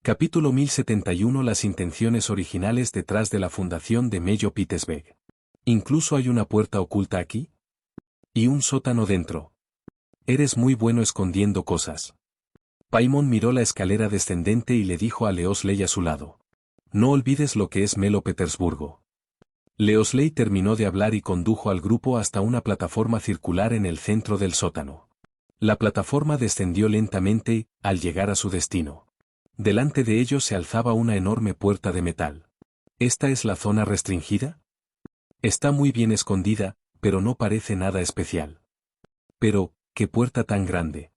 Capítulo 1071. Las intenciones originales detrás de la fundación de Mello Pittsburgh. ¿Incluso hay una puerta oculta aquí? ¿Y un sótano dentro? Eres muy bueno escondiendo cosas. Paimon miró la escalera descendente y le dijo a Leosley a su lado. No olvides lo que es Melo Petersburgo. Leosley terminó de hablar y condujo al grupo hasta una plataforma circular en el centro del sótano. La plataforma descendió lentamente y, al llegar a su destino, delante de ellos se alzaba una enorme puerta de metal. ¿Esta es la zona restringida? Está muy bien escondida, pero no parece nada especial. Pero, ¿qué puerta tan grande?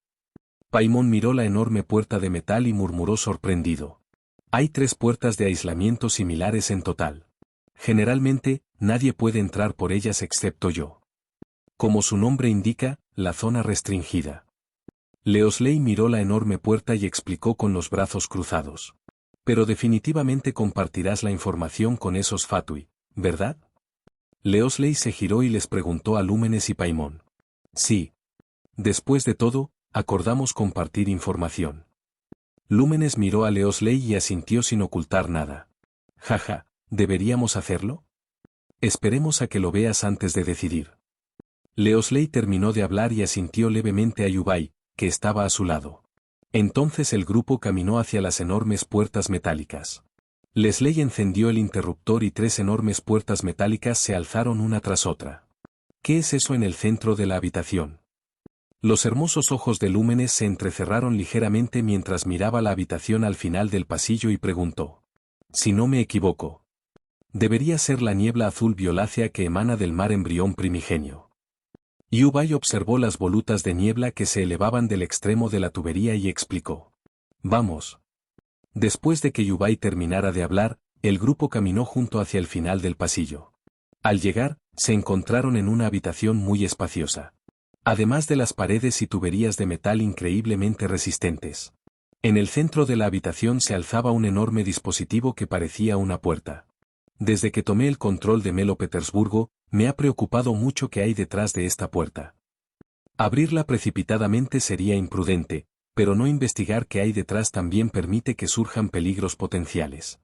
Paimon miró la enorme puerta de metal y murmuró sorprendido. Hay 3 puertas de aislamiento similares en total. Generalmente, nadie puede entrar por ellas excepto yo. Como su nombre indica, la zona restringida. Leosley miró la enorme puerta y explicó con los brazos cruzados. Pero definitivamente compartirás la información con esos Fatui, ¿verdad? Leosley se giró y les preguntó a Lúmenes y Paimon. Sí. Después de todo, acordamos compartir información. Lúmenes miró a Leosley y asintió sin ocultar nada. Jaja, ¿deberíamos hacerlo? Esperemos a que lo veas antes de decidir. Leosley terminó de hablar y asintió levemente a Yubai, que estaba a su lado. Entonces el grupo caminó hacia las enormes puertas metálicas. Leosley encendió el interruptor y 3 enormes puertas metálicas se alzaron una tras otra. ¿Qué es eso en el centro de la habitación? Los hermosos ojos de Lúmenes se entrecerraron ligeramente mientras miraba la habitación al final del pasillo y preguntó. Si no me equivoco. Debería ser la niebla azul violácea que emana del mar embrión primigenio. Yubai observó las volutas de niebla que se elevaban del extremo de la tubería y explicó. Vamos. Después de que Yubai terminara de hablar, el grupo caminó junto hacia el final del pasillo. Al llegar, se encontraron en una habitación muy espaciosa. Además de las paredes y tuberías de metal increíblemente resistentes. En el centro de la habitación se alzaba un enorme dispositivo que parecía una puerta. Desde que tomé el control de Melo Petersburgo, me ha preocupado mucho qué hay detrás de esta puerta. Abrirla precipitadamente sería imprudente, pero no investigar qué hay detrás también permite que surjan peligros potenciales.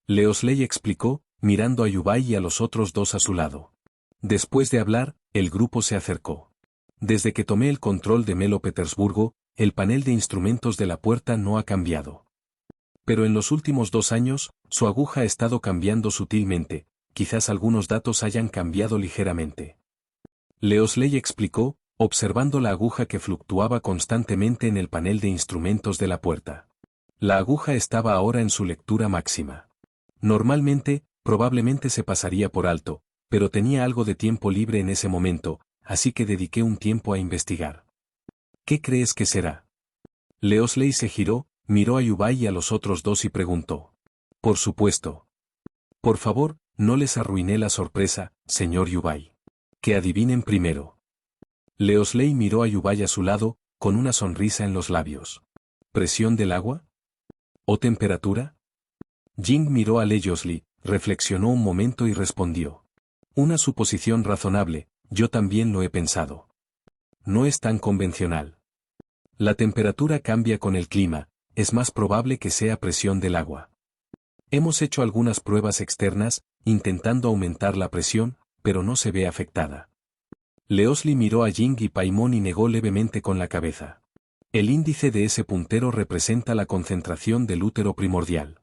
Leosley explicó, mirando a Yubai y a los otros 2 a su lado. Después de hablar, el grupo se acercó. Desde que tomé el control de Melo Petersburgo, el panel de instrumentos de la puerta no ha cambiado. Pero en los últimos 2 años, su aguja ha estado cambiando sutilmente, quizás algunos datos hayan cambiado ligeramente. Leosley explicó, observando la aguja que fluctuaba constantemente en el panel de instrumentos de la puerta. La aguja estaba ahora en su lectura máxima. Normalmente, probablemente se pasaría por alto, pero tenía algo de tiempo libre en ese momento, así que dediqué un tiempo a investigar. ¿Qué crees que será? Leosley se giró, miró a Yubai y a los otros 2 y preguntó. Por supuesto. Por favor, no les arruiné la sorpresa, señor Yubai. Que adivinen primero. Leosley miró a Yubai a su lado, con una sonrisa en los labios. ¿Presión del agua? ¿O temperatura? Jing miró a Leosley, reflexionó un momento y respondió. Una suposición razonable, yo también lo he pensado. No es tan convencional. La temperatura cambia con el clima, es más probable que sea presión del agua. Hemos hecho algunas pruebas externas, intentando aumentar la presión, pero no se ve afectada. Leosley miró a Jing y Paimon y negó levemente con la cabeza. El índice de ese puntero representa la concentración del útero primordial.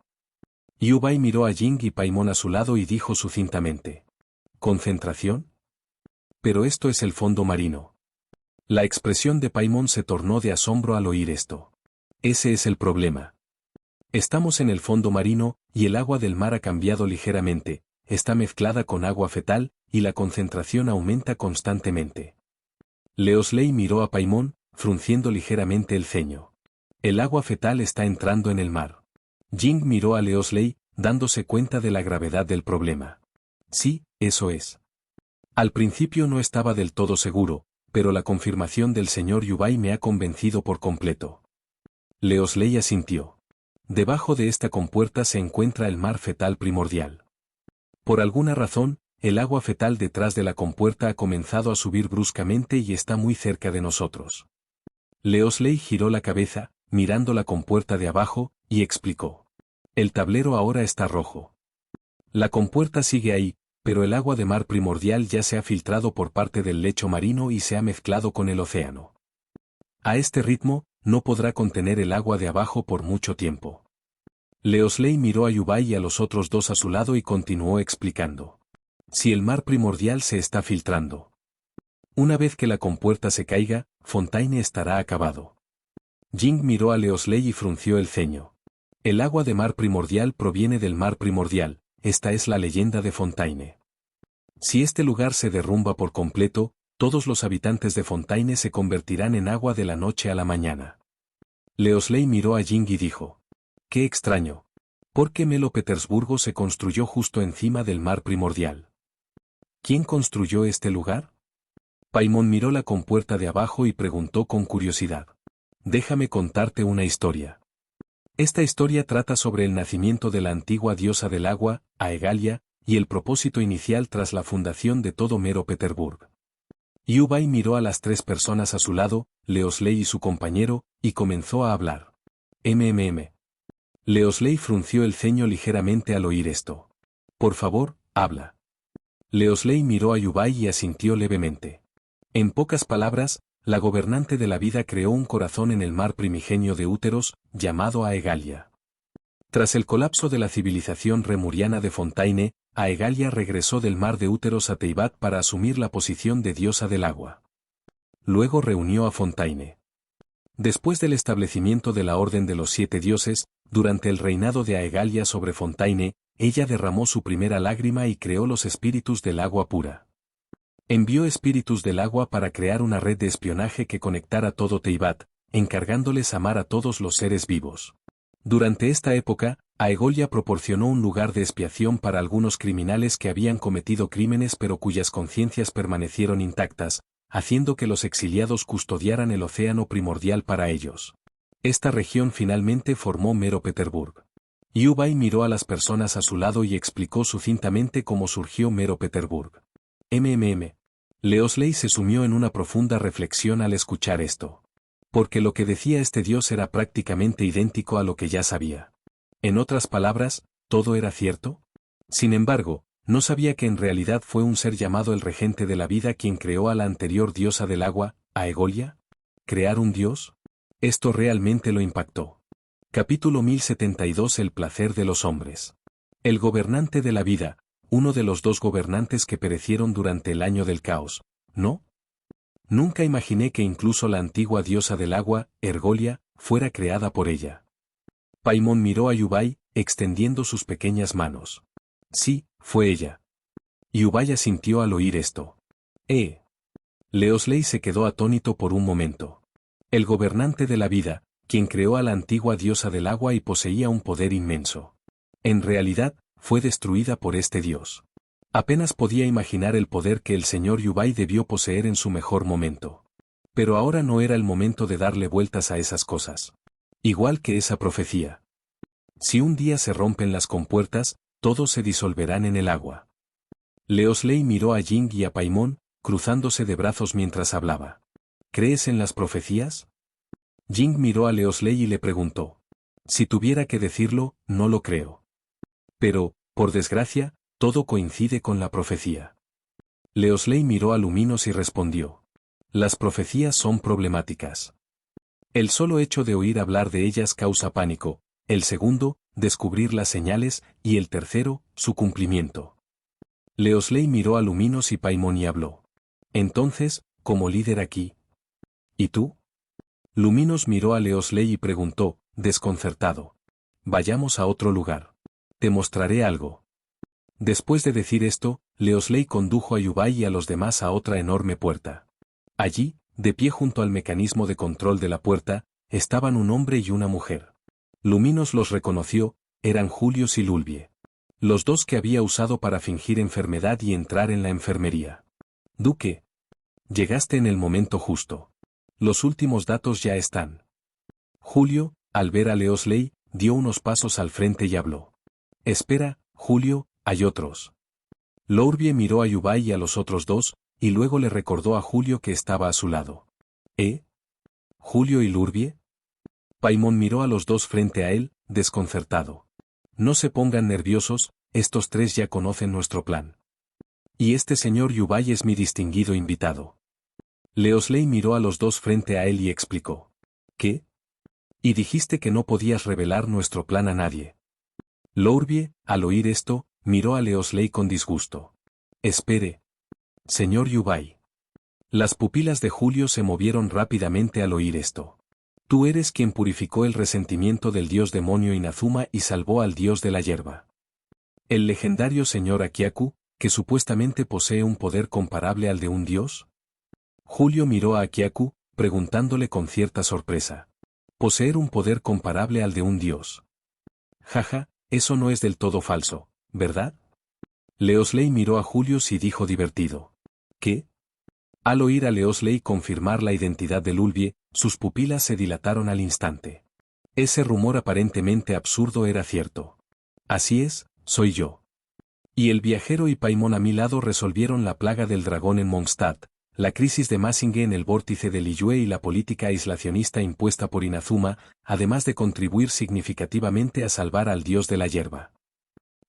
Yubai miró a Jing y Paimon a su lado y dijo sucintamente. ¿Concentración? Pero esto es el fondo marino. La expresión de Paimon se tornó de asombro al oír esto. Ese es el problema. Estamos en el fondo marino, y el agua del mar ha cambiado ligeramente, está mezclada con agua fetal, y la concentración aumenta constantemente. Leosley miró a Paimon, frunciendo ligeramente el ceño. El agua fetal está entrando en el mar. Jing miró a Leosley, dándose cuenta de la gravedad del problema. Sí, eso es. Al principio no estaba del todo seguro, pero la confirmación del señor Yubai me ha convencido por completo. Leosley asintió. Debajo de esta compuerta se encuentra el mar fetal primordial. Por alguna razón, el agua fetal detrás de la compuerta ha comenzado a subir bruscamente y está muy cerca de nosotros. Leosley giró la cabeza, mirando la compuerta de abajo, y explicó. El tablero ahora está rojo. La compuerta sigue ahí, pero el agua de mar primordial ya se ha filtrado por parte del lecho marino y se ha mezclado con el océano. A este ritmo, no podrá contener el agua de abajo por mucho tiempo. Leosley miró a Yubai y a los otros dos a su lado y continuó explicando. Si el mar primordial se está filtrando. Una vez que la compuerta se caiga, Fontaine estará acabado. Jing miró a Leosley y frunció el ceño. El agua de mar primordial proviene del mar primordial, esta es la leyenda de Fontaine. Si este lugar se derrumba por completo, todos los habitantes de Fontaine se convertirán en agua de la noche a la mañana. Leosley miró a Jing y dijo. Qué extraño. ¿Por qué Melo Petersburgo se construyó justo encima del mar primordial? ¿Quién construyó este lugar? Paimon miró la compuerta de abajo y preguntó con curiosidad. Déjame contarte una historia. Esta historia trata sobre el nacimiento de la antigua diosa del agua, Aegalia, y el propósito inicial tras la fundación de todo Mero Petersburg. Yubai miró a las tres personas a su lado, Leosley y su compañero, y comenzó a hablar. Leosley frunció el ceño ligeramente al oír esto. Por favor, habla. Leosley miró a Yubai y asintió levemente. En pocas palabras, la gobernante de la vida creó un corazón en el mar primigenio de úteros, llamado Aegalia. Tras el colapso de la civilización remuriana de Fontaine, Aegalia regresó del mar de úteros a Teyvat para asumir la posición de diosa del agua. Luego reunió a Fontaine. Después del establecimiento de la Orden de los Siete Dioses, durante el reinado de Aegalia sobre Fontaine, ella derramó su primera lágrima y creó los espíritus del agua pura. Envió espíritus del agua para crear una red de espionaje que conectara todo Teyvat, encargándoles amar a todos los seres vivos. Durante esta época, Aegolia proporcionó un lugar de expiación para algunos criminales que habían cometido crímenes pero cuyas conciencias permanecieron intactas, haciendo que los exiliados custodiaran el océano primordial para ellos. Esta región finalmente formó Mero Petersburg. Yubai miró a las personas a su lado y explicó sucintamente cómo surgió Mero Petersburg. Leosley se sumió en una profunda reflexión al escuchar esto. Porque lo que decía este dios era prácticamente idéntico a lo que ya sabía. En otras palabras, ¿todo era cierto? Sin embargo, no sabía que en realidad fue un ser llamado el regente de la vida quien creó a la anterior diosa del agua, Aegolia. ¿Crear un dios? Esto realmente lo impactó. Capítulo 1072 El placer de los hombres. El gobernante de la vida, uno de los dos gobernantes que perecieron durante el año del caos, ¿no? Nunca imaginé que incluso la antigua diosa del agua, Ergolia, fuera creada por ella. Paimon miró a Yubai, extendiendo sus pequeñas manos. Sí, fue ella. Yubai asintió al oír esto. Leosley se quedó atónito por un momento. El gobernante de la vida, quien creó a la antigua diosa del agua y poseía un poder inmenso. En realidad, fue destruida por este dios. Apenas podía imaginar el poder que el señor Yubai debió poseer en su mejor momento. Pero ahora no era el momento de darle vueltas a esas cosas. Igual que esa profecía. Si un día se rompen las compuertas, todos se disolverán en el agua. Leosley miró a Jing y a Paimon, cruzándose de brazos mientras hablaba. ¿Crees en las profecías? Jing miró a Leosley y le preguntó. Si tuviera que decirlo, no lo creo. Pero, por desgracia, todo coincide con la profecía. Leosley miró a Luminos y respondió. Las profecías son problemáticas. El solo hecho de oír hablar de ellas causa pánico, el segundo, descubrir las señales, y el tercero, su cumplimiento. Leosley miró a Luminos y Paimon y habló. Entonces, como líder aquí. ¿Y tú? Luminos miró a Leosley y preguntó, desconcertado. Vayamos a otro lugar. Te mostraré algo. Después de decir esto, Leosley condujo a Yubai y a los demás a otra enorme puerta. Allí, de pie junto al mecanismo de control de la puerta, estaban un hombre y una mujer. Luminos los reconoció, eran Julius y Lulbie. Los dos que había usado para fingir enfermedad y entrar en la enfermería. Duque. Llegaste en el momento justo. Los últimos datos ya están. Julio, al ver a Leosley, dio unos pasos al frente y habló. Espera, Julio, hay otros. Lulbie miró a Yubai y a los otros dos, y luego le recordó a Julio que estaba a su lado. ¿Julio y Lulbie? Paimon miró a los dos frente a él, desconcertado. No se pongan nerviosos, estos tres ya conocen nuestro plan. Y este señor Yubay es mi distinguido invitado. Leosley miró a los dos frente a él y explicó. ¿Qué? Y dijiste que no podías revelar nuestro plan a nadie. Lourbie, al oír esto, miró a Leosley con disgusto. Espere. Señor Yubay. Las pupilas de Julio se movieron rápidamente al oír esto. Tú eres quien purificó el resentimiento del dios demonio Inazuma y salvó al dios de la hierba. El legendario señor Akiaku, que supuestamente posee un poder comparable al de un dios. Julio miró a Akiaku, preguntándole con cierta sorpresa. Poseer un poder comparable al de un dios. Jaja, eso no es del todo falso, ¿verdad? Leosley miró a Julius y dijo divertido. ¿Qué? Al oír a Leosley confirmar la identidad de Lulbie, sus pupilas se dilataron al instante. Ese rumor aparentemente absurdo era cierto. Así es, soy yo. Y el viajero y Paimon a mi lado resolvieron la plaga del dragón en Mondstadt, la crisis de Mazinge en el vórtice de Liyue y la política aislacionista impuesta por Inazuma, además de contribuir significativamente a salvar al dios de la hierba.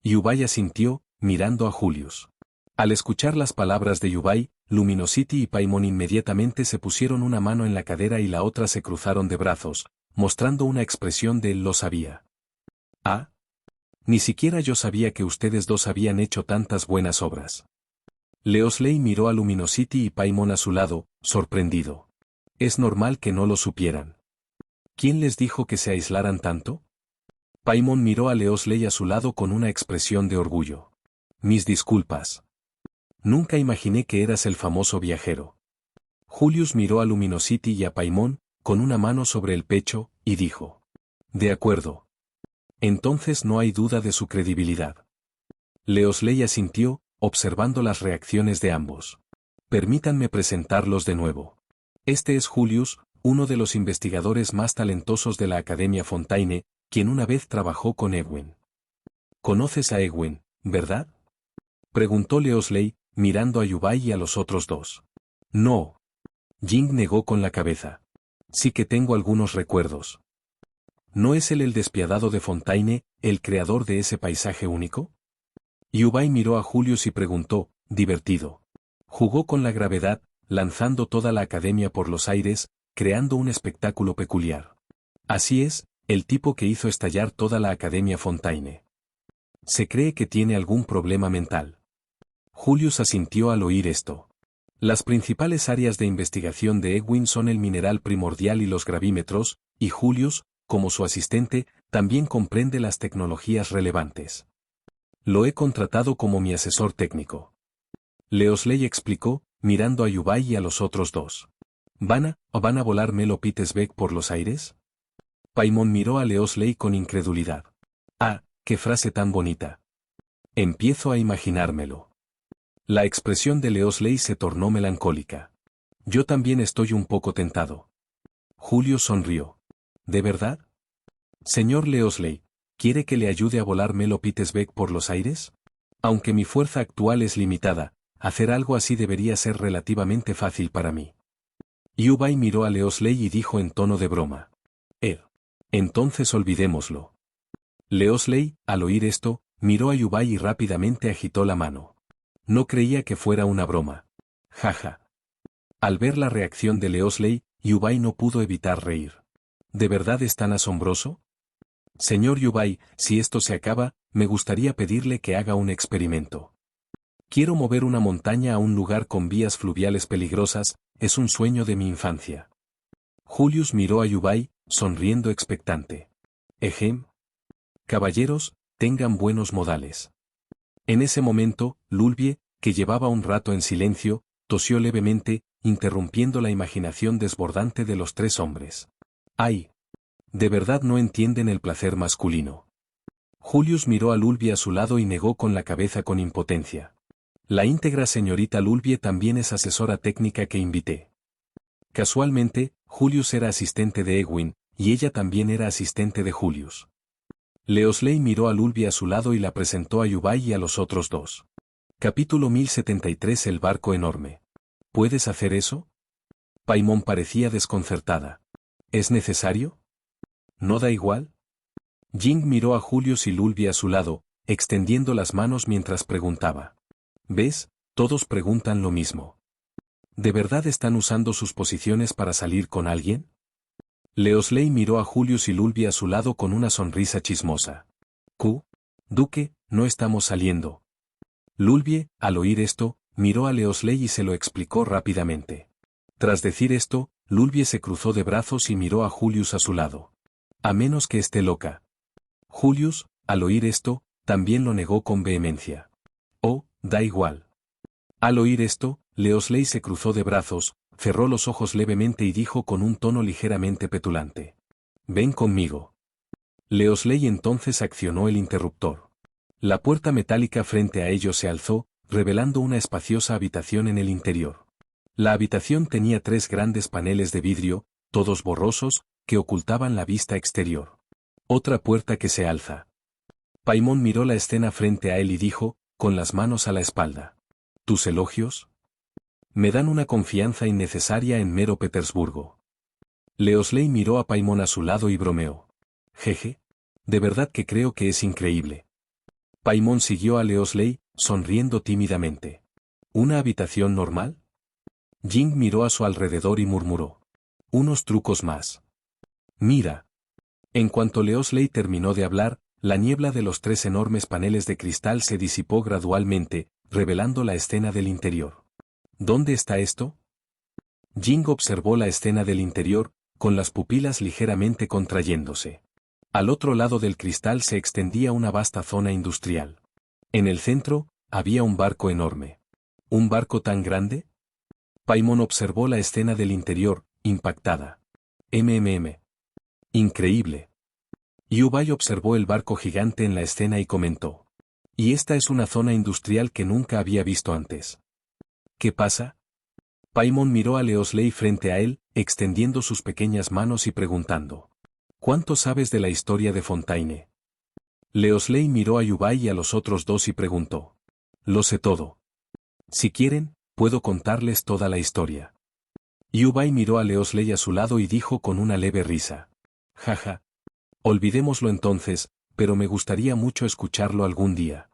Yubay asintió, mirando a Julius. Al escuchar las palabras de Yubay, Luminosity y Paimon inmediatamente se pusieron una mano en la cadera y la otra se cruzaron de brazos, mostrando una expresión de lo sabía. Ah. Ni siquiera yo sabía que ustedes dos habían hecho tantas buenas obras. Leosley miró a Luminosity y Paimon a su lado, sorprendido. Es normal que no lo supieran. ¿Quién les dijo que se aislaran tanto? Paimon miró a Leosley a su lado con una expresión de orgullo. Mis disculpas. Nunca imaginé que eras el famoso viajero. Julius miró a Luminosity y a Paimon, con una mano sobre el pecho, y dijo. De acuerdo. Entonces no hay duda de su credibilidad. Leosley asintió, observando las reacciones de ambos. Permítanme presentarlos de nuevo. Este es Julius, uno de los investigadores más talentosos de la Academia Fontaine, quien una vez trabajó con Ewin. ¿Conoces a Ewin, verdad? Preguntó Leosley, mirando a Yubay y a los otros dos. No. Jing negó con la cabeza. Sí que tengo algunos recuerdos. ¿No es él el despiadado de Fontaine, el creador de ese paisaje único? Yubay miró a Julius y preguntó, divertido. Jugó con la gravedad, lanzando toda la academia por los aires, creando un espectáculo peculiar. Así es, el tipo que hizo estallar toda la Academia Fontaine. Se cree que tiene algún problema mental. Julius asintió al oír esto. Las principales áreas de investigación de Ewin son el mineral primordial y los gravímetros, y Julius, como su asistente, también comprende las tecnologías relevantes. Lo he contratado como mi asesor técnico. Leosley explicó, mirando a Yubay y a los otros dos. ¿Van a volar Melo Pitesbeck por los aires? Paimon miró a Leosley con incredulidad. Ah, qué frase tan bonita. Empiezo a imaginármelo. La expresión de Leosley se tornó melancólica. Yo también estoy un poco tentado. Julio sonrió. ¿De verdad? Señor Leosley, ¿quiere que le ayude a volar Melo Pitesbeck por los aires? Aunque mi fuerza actual es limitada, hacer algo así debería ser relativamente fácil para mí. Yubay miró a Leosley y dijo en tono de broma. Entonces olvidémoslo. Leosley, al oír esto, miró a Yubay y rápidamente agitó la mano. No creía que fuera una broma. Jaja. Al ver la reacción de Leosley, Yubay no pudo evitar reír. ¿De verdad es tan asombroso? Señor Yubay, si esto se acaba, me gustaría pedirle que haga un experimento. Quiero mover una montaña a un lugar con vías fluviales peligrosas, es un sueño de mi infancia. Julius miró a Yubay, sonriendo expectante. Ejem. Caballeros, tengan buenos modales. En ese momento, Lulbie, que llevaba un rato en silencio, tosió levemente, interrumpiendo la imaginación desbordante de los tres hombres. ¡Ay! De verdad no entienden el placer masculino. Julius miró a Lulbie a su lado y negó con la cabeza con impotencia. La íntegra señorita Lulbie también es asesora técnica que invité. Casualmente, Julius era asistente de Ewin, y ella también era asistente de Julius. Leosley miró a Lulbie a su lado y la presentó a Yubay y a los otros dos. Capítulo 1073. El barco enorme. ¿Puedes hacer eso? Paimon parecía desconcertada. ¿Es necesario? ¿No da igual? Jing miró a Julius y Lulby a su lado, extendiendo las manos mientras preguntaba. ¿Ves? Todos preguntan lo mismo. ¿De verdad están usando sus posiciones para salir con alguien? Leosley miró a Julius y Lulby a su lado con una sonrisa chismosa. Duque, no estamos saliendo. Lulby, al oír esto, miró a Leosley y se lo explicó rápidamente. Tras decir esto, Lulby se cruzó de brazos y miró a Julius a su lado. A menos que esté loca. Julius, al oír esto, también lo negó con vehemencia. Oh, da igual. Al oír esto, Leosley se cruzó de brazos, cerró los ojos levemente y dijo con un tono ligeramente petulante. Ven conmigo. Leosley entonces accionó el interruptor. La puerta metálica frente a ellos se alzó, revelando una espaciosa habitación en el interior. La habitación tenía 3 grandes paneles de vidrio, todos borrosos, que ocultaban la vista exterior. Otra puerta que se alza. Paimon miró la escena frente a él y dijo, con las manos a la espalda. ¿Tus elogios? Me dan una confianza innecesaria en Mero Petersburgo. Leosley miró a Paimon a su lado y bromeó. Jeje. De verdad que creo que es increíble. Paimon siguió a Leosley, sonriendo tímidamente. ¿Una habitación normal? Jing miró a su alrededor y murmuró. Unos trucos más. Mira. En cuanto Leosley terminó de hablar, la niebla de los 3 enormes paneles de cristal se disipó gradualmente, revelando la escena del interior. ¿Dónde está esto? Jing observó la escena del interior, con las pupilas ligeramente contrayéndose. Al otro lado del cristal se extendía una vasta zona industrial. En el centro, había un barco enorme. ¿Un barco tan grande? Paimon observó la escena del interior, impactada. Increíble. Yubay observó el barco gigante en la escena y comentó. Y esta es una zona industrial que nunca había visto antes. ¿Qué pasa? Paimon miró a Leosley frente a él, extendiendo sus pequeñas manos y preguntando. ¿Cuánto sabes de la historia de Fontaine? Leosley miró a Yubay y a los otros 2 y preguntó. Lo sé todo. Si quieren, puedo contarles toda la historia. Yubay miró a Leosley a su lado y dijo con una leve risa. Jaja. Olvidémoslo entonces, pero me gustaría mucho escucharlo algún día.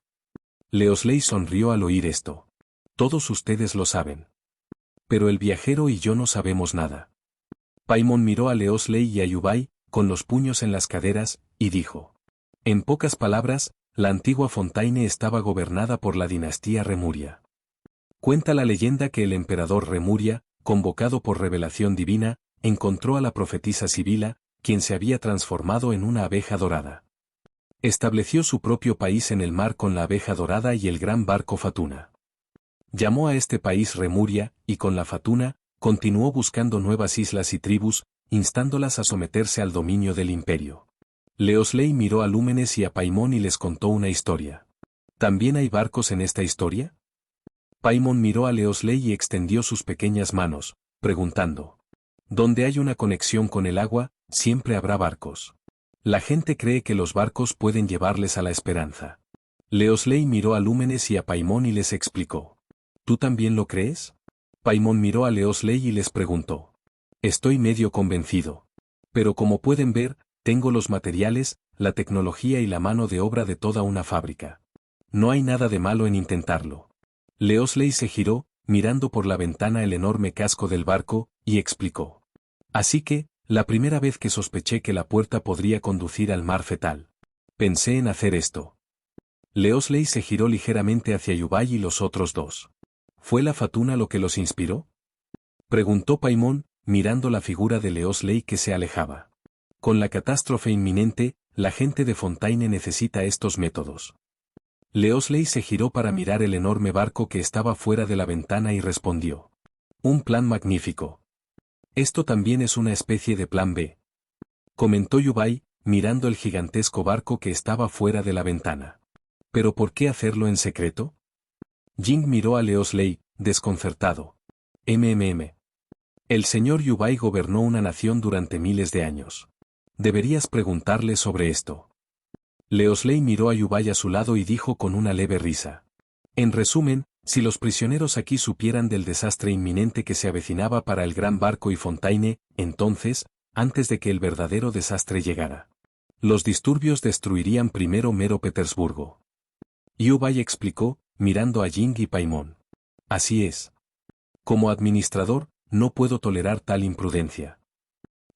Leosley sonrió al oír esto. Todos ustedes lo saben. Pero el viajero y yo no sabemos nada. Paimon miró a Leosley y a Yubay, con los puños en las caderas, y dijo. En pocas palabras, la antigua Fontaine estaba gobernada por la dinastía Remuria. Cuenta la leyenda que el emperador Remuria, convocado por revelación divina, encontró a la profetisa Sibila, quien se había transformado en una abeja dorada. Estableció su propio país en el mar con la abeja dorada y el gran barco Fatuna. Llamó a este país Remuria, y con la Fatuna, continuó buscando nuevas islas y tribus, instándolas a someterse al dominio del imperio. Leosley miró a Lúmenes y a Paimon y les contó una historia. ¿También hay barcos en esta historia? Paimon miró a Leosley y extendió sus pequeñas manos, preguntando. Donde hay una conexión con el agua, siempre habrá barcos. La gente cree que los barcos pueden llevarles a la esperanza. Leosley miró a Lúmenes y a Paimon y les explicó. ¿Tú también lo crees? Paimon miró a Leosley y les preguntó. Estoy medio convencido. Pero como pueden ver, tengo los materiales, la tecnología y la mano de obra de toda una fábrica. No hay nada de malo en intentarlo. Leosley se giró, mirando por la ventana el enorme casco del barco, y explicó. Así que, la primera vez que sospeché que la puerta podría conducir al mar fetal. Pensé en hacer esto. Leosley se giró ligeramente hacia Yubay y los otros 2. ¿Fue la Fatuna lo que los inspiró? Preguntó Paimon, mirando la figura de Leosley que se alejaba. Con la catástrofe inminente, la gente de Fontaine necesita estos métodos. Leosley se giró para mirar el enorme barco que estaba fuera de la ventana y respondió. Un plan magnífico. Esto también es una especie de plan B. Comentó Yubay, mirando el gigantesco barco que estaba fuera de la ventana. ¿Pero por qué hacerlo en secreto? Jing miró a Leosley, desconcertado. El señor Yubay gobernó una nación durante miles de años. Deberías preguntarle sobre esto. Leosley miró a Yubay a su lado y dijo con una leve risa. En resumen, si los prisioneros aquí supieran del desastre inminente que se avecinaba para el gran barco y Fontaine, entonces, antes de que el verdadero desastre llegara. Los disturbios destruirían primero Mero Petersburgo. Yubay explicó, mirando a Jing y Paimon. Así es. Como administrador, no puedo tolerar tal imprudencia.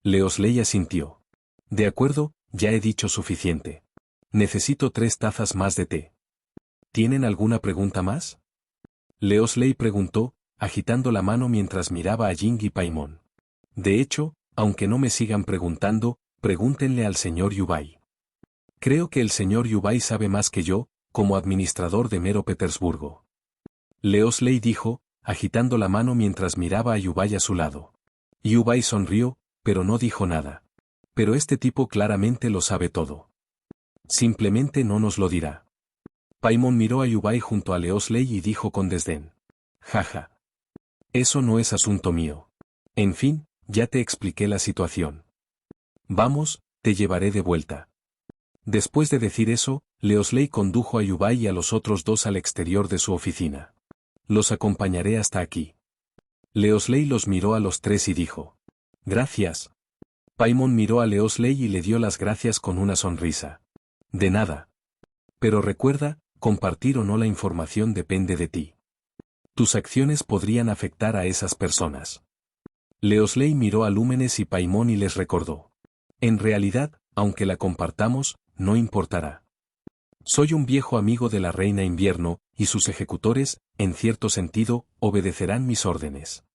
Leosley asintió. De acuerdo, ya he dicho suficiente. Necesito 3 tazas más de té. ¿Tienen alguna pregunta más? Leosley preguntó, agitando la mano mientras miraba a Jing y Paimon. De hecho, aunque no me sigan preguntando, pregúntenle al señor Yubay. Creo que el señor Yubay sabe más que yo, como administrador de Mero Petersburgo. Leosley dijo, agitando la mano mientras miraba a Yubay a su lado. Yubay sonrió, pero no dijo nada. Pero este tipo claramente lo sabe todo. Simplemente no nos lo dirá. Paimon miró a Yubay junto a Leosley y dijo con desdén. Jaja. Eso no es asunto mío. En fin, ya te expliqué la situación. Vamos, te llevaré de vuelta. Después de decir eso, Leosley condujo a Yubay y a los otros 2 al exterior de su oficina. Los acompañaré hasta aquí. Leosley los miró a los 3 y dijo. Gracias. Paimon miró a Leosley y le dio las gracias con una sonrisa. De nada. Pero recuerda, compartir o no la información depende de ti. Tus acciones podrían afectar a esas personas. Leosley miró a Lúmenes y Paimon y les recordó. En realidad, aunque la compartamos, no importará. Soy un viejo amigo de la Reina Invierno, y sus ejecutores, en cierto sentido, obedecerán mis órdenes.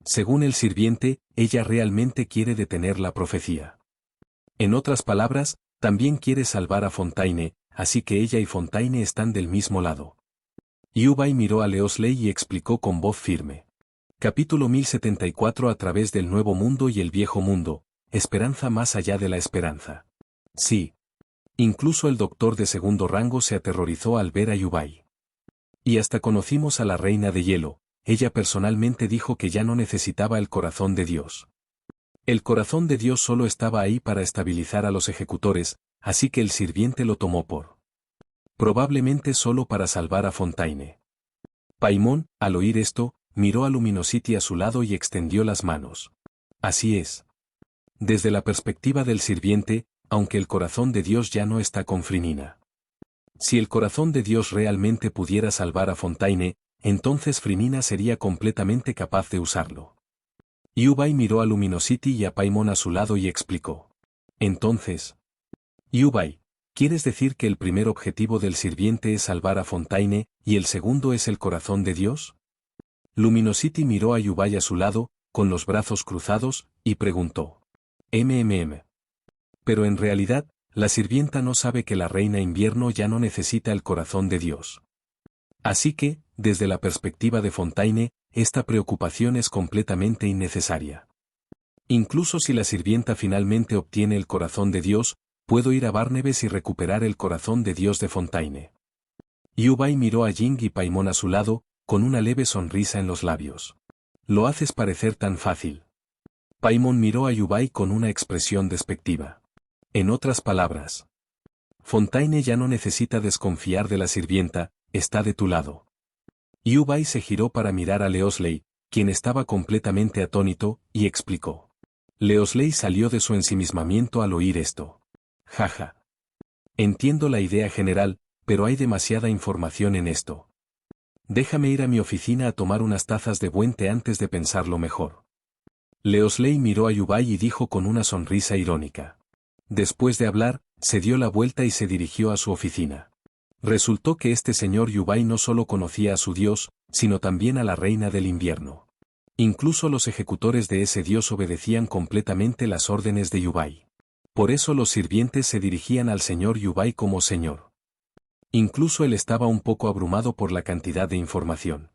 Según el sirviente, ella realmente quiere detener la profecía. En otras palabras, también quiere salvar a Fontaine, así que ella y Fontaine están del mismo lado. Yubay miró a Leosley y explicó con voz firme. Capítulo 1074 a través del Nuevo Mundo y el Viejo Mundo, esperanza más allá de la esperanza. Sí. Incluso el doctor de segundo rango se aterrorizó al ver a Yubay. Y hasta conocimos a la Reina de Hielo, ella personalmente dijo que ya no necesitaba el corazón de Dios. El corazón de Dios solo estaba ahí para estabilizar a los ejecutores, así que el sirviente lo tomó por. Probablemente solo para salvar a Fontaine. Paimon, al oír esto, miró a Luminosity a su lado y extendió las manos. Así es. Desde la perspectiva del sirviente, aunque el corazón de Dios ya no está con Frinina. Si el corazón de Dios realmente pudiera salvar a Fontaine, entonces Frinina sería completamente capaz de usarlo. Yubay miró a Luminosity y a Paimon a su lado y explicó. Entonces. Yubay, ¿quieres decir que el primer objetivo del sirviente es salvar a Fontaine, y el segundo es el corazón de Dios? Luminosity miró a Yubay a su lado, con los brazos cruzados, y preguntó. Pero en realidad, la sirvienta no sabe que la Reina Invierno ya no necesita el corazón de Dios. Así que, desde la perspectiva de Fontaine, esta preocupación es completamente innecesaria. Incluso si la sirvienta finalmente obtiene el corazón de Dios, puedo ir a Barnabas y recuperar el corazón de Dios de Fontaine. Yubay miró a Jing y Paimon a su lado, con una leve sonrisa en los labios. Lo haces parecer tan fácil. Paimon miró a Yubay con una expresión despectiva. En otras palabras, Fontaine ya no necesita desconfiar de la sirvienta, está de tu lado. Yubay se giró para mirar a Leosley, quien estaba completamente atónito, y explicó. Leosley salió de su ensimismamiento al oír esto. Jaja. Entiendo la idea general, pero hay demasiada información en esto. Déjame ir a mi oficina a tomar unas tazas de buen té antes de pensarlo mejor. Leosley miró a Yubay y dijo con una sonrisa irónica. Después de hablar, se dio la vuelta y se dirigió a su oficina. Resultó que este señor Yubay no solo conocía a su dios, sino también a la reina del invierno. Incluso los ejecutores de ese dios obedecían completamente las órdenes de Yubay. Por eso los sirvientes se dirigían al señor Yubay como señor. Incluso él estaba un poco abrumado por la cantidad de información.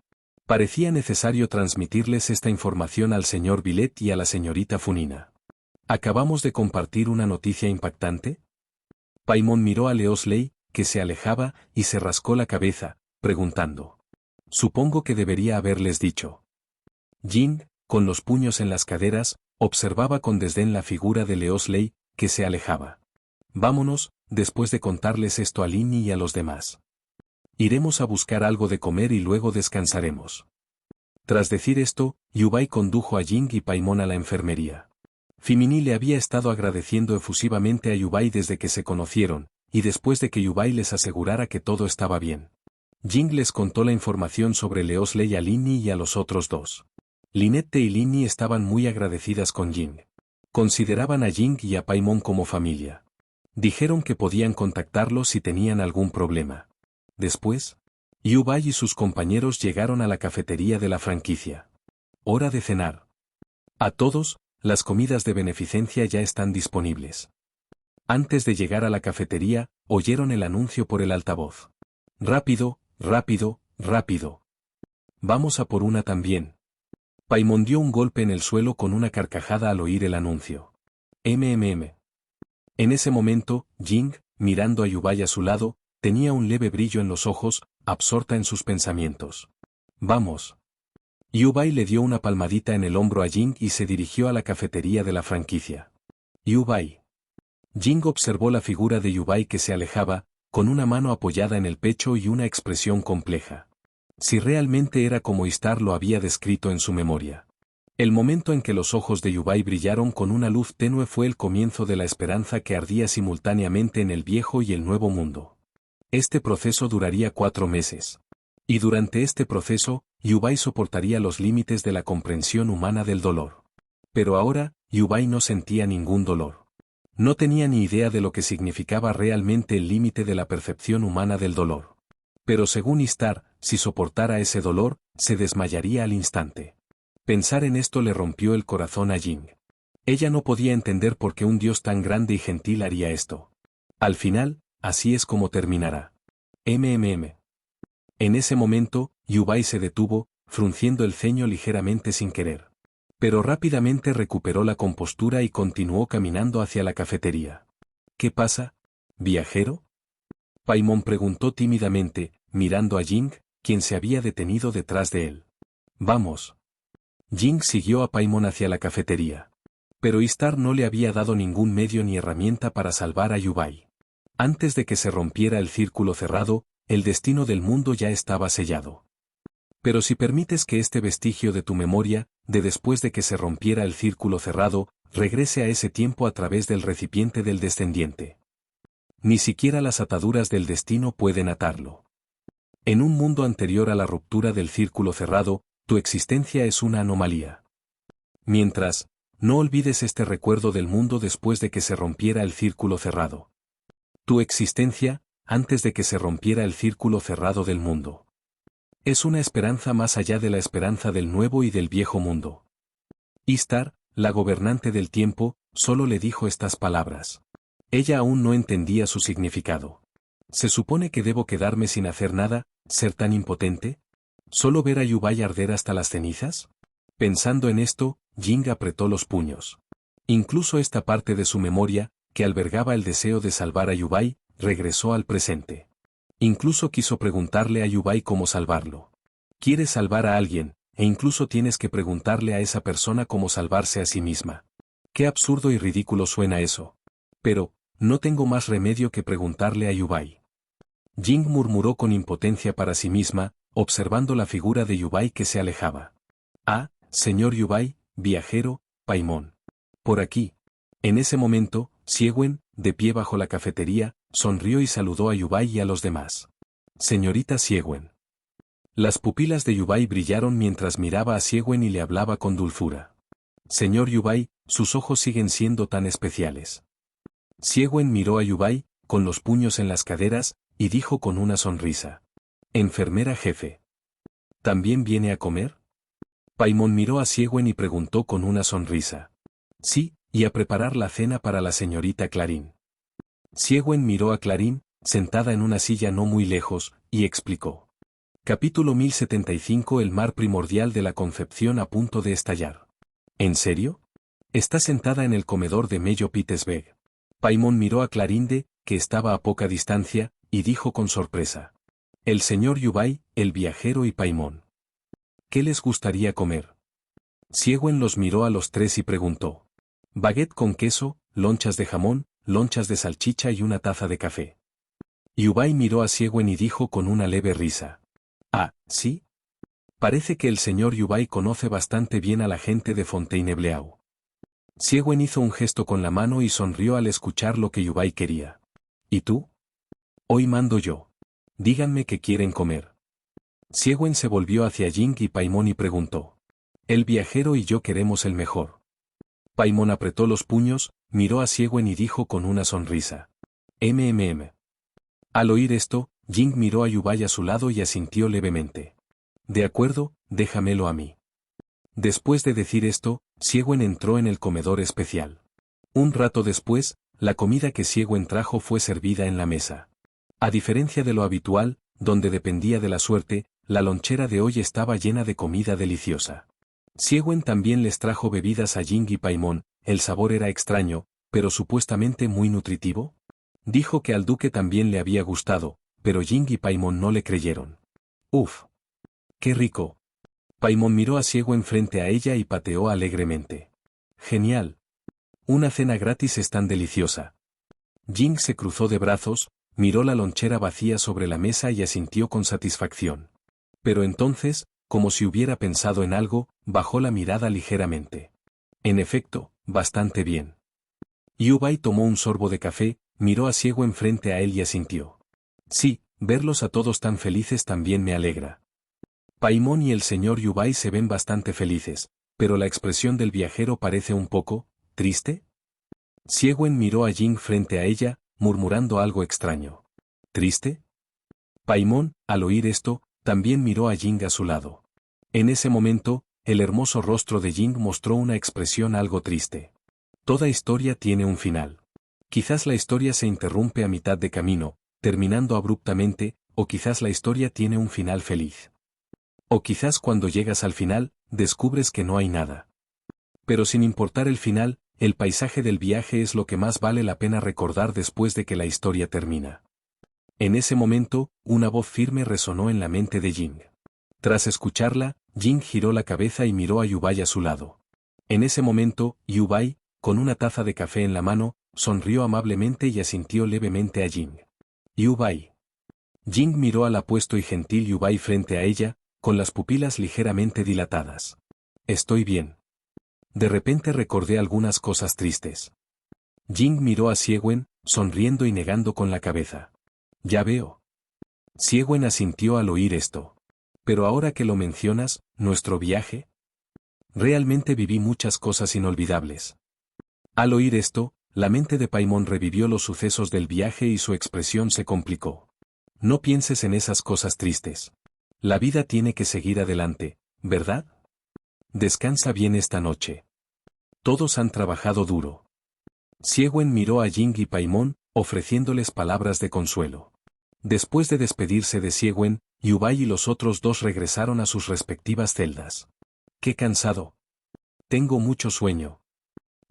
Parecía necesario transmitirles esta información al señor Billet y a la señorita Funina. ¿Acabamos de compartir una noticia impactante? Paimon miró a Leosley, que se alejaba, y se rascó la cabeza, preguntando. Supongo que debería haberles dicho. Jing, con los puños en las caderas, observaba con desdén la figura de Leosley, que se alejaba. Vámonos, después de contarles esto a Linny y a los demás. Iremos a buscar algo de comer y luego descansaremos. Tras decir esto, Yubay condujo a Jing y Paimon a la enfermería. Femini le había estado agradeciendo efusivamente a Yubai desde que se conocieron, y después de que Yubai les asegurara que todo estaba bien. Jing les contó la información sobre Leosley a Linny y a los otros dos. Lynette y Linny estaban muy agradecidas con Jing. Consideraban a Jing y a Paimon como familia. Dijeron que podían contactarlos si tenían algún problema. Después, Yubai y sus compañeros llegaron a la cafetería de la franquicia. Hora de cenar. A todos, las comidas de beneficencia ya están disponibles. Antes de llegar a la cafetería, oyeron el anuncio por el altavoz. Rápido, rápido, rápido. Vamos a por una también. Paimon dio un golpe en el suelo con una carcajada al oír el anuncio. MMM. En ese momento, Jing, mirando a Yubai a su lado, tenía un leve brillo en los ojos, absorta en sus pensamientos. Vamos. Yubai le dio una palmadita en el hombro a Jing y se dirigió a la cafetería de la franquicia. Yubai. Jing observó la figura de Yubai que se alejaba, con una mano apoyada en el pecho y una expresión compleja. Si realmente era como Istar lo había descrito en su memoria. El momento en que los ojos de Yubai brillaron con una luz tenue fue el comienzo de la esperanza que ardía simultáneamente en el viejo y el nuevo mundo. Este proceso duraría 4 meses. Y durante este proceso, Yubai soportaría los límites de la comprensión humana del dolor. Pero ahora, Yubai no sentía ningún dolor. No tenía ni idea de lo que significaba realmente el límite de la percepción humana del dolor. Pero según Istar, si soportara ese dolor, se desmayaría al instante. Pensar en esto le rompió el corazón a Jing. Ella no podía entender por qué un dios tan grande y gentil haría esto. Al final, así es como terminará. MMM. En ese momento, Yubai se detuvo, frunciendo el ceño ligeramente sin querer. Pero rápidamente recuperó la compostura y continuó caminando hacia la cafetería. ¿Qué pasa, viajero? Paimon preguntó tímidamente, mirando a Jing, quien se había detenido detrás de él. Vamos. Jing siguió a Paimon hacia la cafetería. Pero Istar no le había dado ningún medio ni herramienta para salvar a Yubai. Antes de que se rompiera el círculo cerrado, el destino del mundo ya estaba sellado. Pero si permites que este vestigio de tu memoria, de después de que se rompiera el círculo cerrado, regrese a ese tiempo a través del recipiente del descendiente. Ni siquiera las ataduras del destino pueden atarlo. En un mundo anterior a la ruptura del círculo cerrado, tu existencia es una anomalía. Mientras, no olvides este recuerdo del mundo después de que se rompiera el círculo cerrado. Tu existencia, antes de que se rompiera el círculo cerrado del mundo. Es una esperanza más allá de la esperanza del nuevo y del viejo mundo. Istar, la gobernante del tiempo, solo le dijo estas palabras. Ella aún no entendía su significado. ¿Se supone que debo quedarme sin hacer nada, ser tan impotente? ¿Solo ver a Yubai arder hasta las cenizas? Pensando en esto, Jing apretó los puños. Incluso esta parte de su memoria, que albergaba el deseo de salvar a Yubai, regresó al presente. Incluso quiso preguntarle a Yubai cómo salvarlo. Quieres salvar a alguien, e incluso tienes que preguntarle a esa persona cómo salvarse a sí misma. Qué absurdo y ridículo suena eso. Pero, no tengo más remedio que preguntarle a Yubai. Jing murmuró con impotencia para sí misma, observando la figura de Yubai que se alejaba. Ah, señor Yubai, viajero, Paimon. Por aquí. En ese momento, Siegwen, de pie bajo la cafetería, sonrió y saludó a Yubai y a los demás. Señorita Siegwen. Las pupilas de Yubai brillaron mientras miraba a Siegwen y le hablaba con dulzura. Señor Yubai, sus ojos siguen siendo tan especiales. Siegwen miró a Yubai, con los puños en las caderas, y dijo con una sonrisa. Enfermera jefe. ¿También viene a comer? Paimon miró a Siegwen y preguntó con una sonrisa. Sí, y a preparar la cena para la señorita Clarín. Siegwen miró a Clarín, sentada en una silla no muy lejos, y explicó. Capítulo 1075 El mar primordial de la concepción a punto de estallar. ¿En serio? Está sentada en el comedor de Mello Pitesberg. Paimon miró a Clarinde, que estaba a poca distancia, y dijo con sorpresa. El señor Yubai, el viajero y Paimon. ¿Qué les gustaría comer? Siegwen los miró a los tres y preguntó. Baguette con queso, lonchas de jamón, lonchas de salchicha y una taza de café. Yubai miró a Siegwen y dijo con una leve risa. Ah, ¿sí? Parece que el señor Yubai conoce bastante bien a la gente de Fontainebleau. Siegwen hizo un gesto con la mano y sonrió al escuchar lo que Yubai quería. ¿Y tú? Hoy mando yo. Díganme qué quieren comer. Siegwen se volvió hacia Jing y Paimon y preguntó. El viajero y yo queremos el mejor. Paimon apretó los puños, miró a Siegwen y dijo con una sonrisa. MMM. Al oír esto, Jing miró a Yubai a su lado y asintió levemente. De acuerdo, déjamelo a mí. Después de decir esto, Siegwen entró en el comedor especial. Un rato después, la comida que Siegwen trajo fue servida en la mesa. A diferencia de lo habitual, donde dependía de la suerte, la lonchera de hoy estaba llena de comida deliciosa. Siegwen también les trajo bebidas a Jing y Paimon, el sabor era extraño, pero supuestamente muy nutritivo. Dijo que al duque también le había gustado, pero Jing y Paimon no le creyeron. ¡Uf! ¡Qué rico! Paimon miró a Siegwen frente a ella y pateó alegremente. ¡Genial! Una cena gratis es tan deliciosa. Jing se cruzó de brazos, miró la lonchera vacía sobre la mesa y asintió con satisfacción. Pero entonces, como si hubiera pensado en algo, bajó la mirada ligeramente. En efecto, bastante bien. Yubai tomó un sorbo de café, miró a Siegwen frente a él y asintió. Sí, verlos a todos tan felices también me alegra. Paimon y el señor Yubai se ven bastante felices, pero la expresión del viajero parece un poco, ¿triste? Siegwen miró a Jing frente a ella, murmurando algo extraño. ¿Triste? Paimon, al oír esto, también miró a Jing a su lado. En ese momento, el hermoso rostro de Jing mostró una expresión algo triste. Toda historia tiene un final. Quizás la historia se interrumpe a mitad de camino, terminando abruptamente, o quizás la historia tiene un final feliz. O quizás cuando llegas al final, descubres que no hay nada. Pero sin importar el final, el paisaje del viaje es lo que más vale la pena recordar después de que la historia termina. En ese momento, una voz firme resonó en la mente de Jing. Tras escucharla, Jing giró la cabeza y miró a Yubai a su lado. En ese momento, Yubai, con una taza de café en la mano, sonrió amablemente y asintió levemente a Jing. Yubai. Jing miró al apuesto y gentil Yubai frente a ella, con las pupilas ligeramente dilatadas. Estoy bien. De repente recordé algunas cosas tristes. Jing miró a Siegwen, sonriendo y negando con la cabeza. Ya veo. Siegwen asintió al oír esto. Pero ahora que lo mencionas, ¿nuestro viaje? Realmente viví muchas cosas inolvidables. Al oír esto, la mente de Paimon revivió los sucesos del viaje y su expresión se complicó. No pienses en esas cosas tristes. La vida tiene que seguir adelante, ¿verdad? Descansa bien esta noche. Todos han trabajado duro. Siegwen miró a Jing y Paimon, ofreciéndoles palabras de consuelo. Después de despedirse de Siegwen, Yubai y los otros dos regresaron a sus respectivas celdas. ¡Qué cansado! Tengo mucho sueño,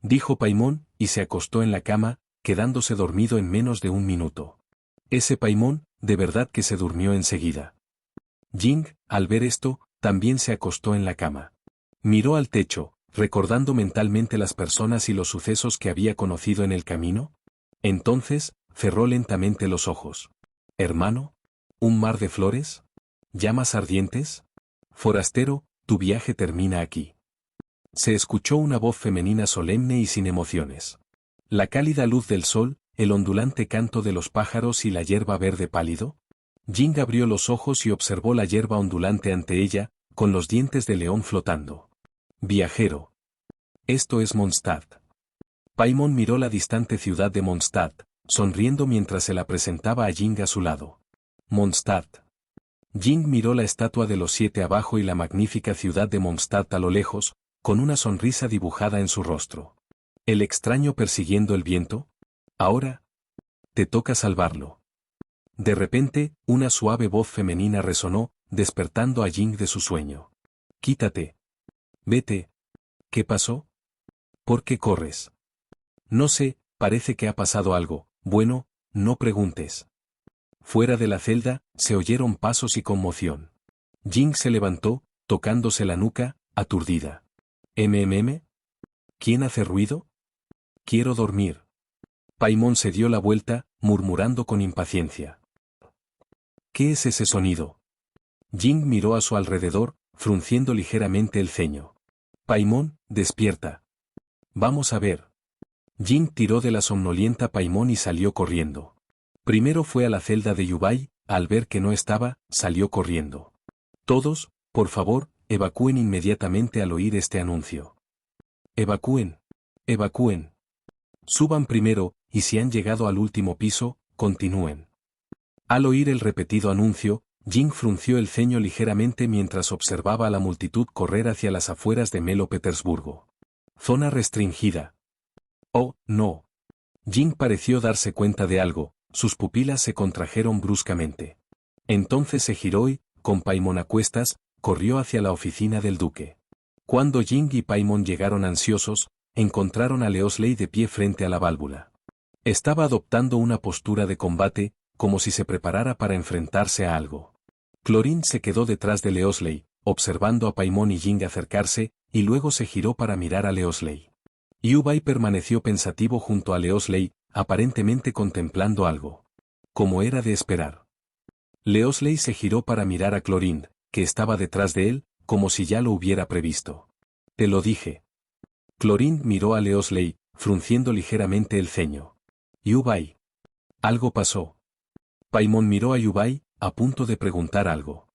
dijo Paimon, y se acostó en la cama, quedándose dormido en menos de un minuto. Ese Paimon, de verdad que se durmió enseguida. Jing, al ver esto, también se acostó en la cama. Miró al techo, recordando mentalmente las personas y los sucesos que había conocido en el camino. Entonces, cerró lentamente los ojos. ¿Hermano? ¿Un mar de flores? ¿Llamas ardientes? Forastero, tu viaje termina aquí. Se escuchó una voz femenina solemne y sin emociones. La cálida luz del sol, el ondulante canto de los pájaros y la hierba verde pálido. Jing abrió los ojos y observó la hierba ondulante ante ella, con los dientes de león flotando. Viajero. Esto es Mondstadt. Paimon miró la distante ciudad de Mondstadt, sonriendo mientras se la presentaba a Jing a su lado. Mondstadt. Jing miró la estatua de los 7 abajo y la magnífica ciudad de Mondstadt a lo lejos, con una sonrisa dibujada en su rostro. ¿El extraño persiguiendo el viento? Ahora, te toca salvarlo. De repente, una suave voz femenina resonó, despertando a Jing de su sueño. Quítate. Vete. ¿Qué pasó? ¿Por qué corres? No sé, parece que ha pasado algo. Bueno, no preguntes. Fuera de la celda, se oyeron pasos y conmoción. Jing se levantó, tocándose la nuca, aturdida. ¿MMM? ¿Quién hace ruido? Quiero dormir. Paimon se dio la vuelta, murmurando con impaciencia. ¿Qué es ese sonido? Jing miró a su alrededor, frunciendo ligeramente el ceño. Paimon, despierta. Vamos a ver. Jing tiró de la somnolienta Paimon y salió corriendo. Primero fue a la celda de Yubai, al ver que no estaba, salió corriendo. Todos, por favor, evacúen inmediatamente al oír este anuncio. Evacúen. Evacúen. Suban primero, y si han llegado al último piso, continúen. Al oír el repetido anuncio, Jing frunció el ceño ligeramente mientras observaba a la multitud correr hacia las afueras de Melo Petersburgo. Zona restringida. Oh, no. Jing pareció darse cuenta de algo, sus pupilas se contrajeron bruscamente. Entonces se giró y, con Paimon a cuestas, corrió hacia la oficina del duque. Cuando Jing y Paimon llegaron ansiosos, encontraron a Leosley de pie frente a la válvula. Estaba adoptando una postura de combate, como si se preparara para enfrentarse a algo. Clorin se quedó detrás de Leosley, observando a Paimon y Jing acercarse, y luego se giró para mirar a Leosley. Yubai permaneció pensativo junto a Leosley, aparentemente contemplando algo. Como era de esperar. Leosley se giró para mirar a Clorin, que estaba detrás de él, como si ya lo hubiera previsto. Te lo dije. Clorin miró a Leosley, frunciendo ligeramente el ceño. Yubai. Algo pasó. Paimon miró a Yubai, a punto de preguntar algo.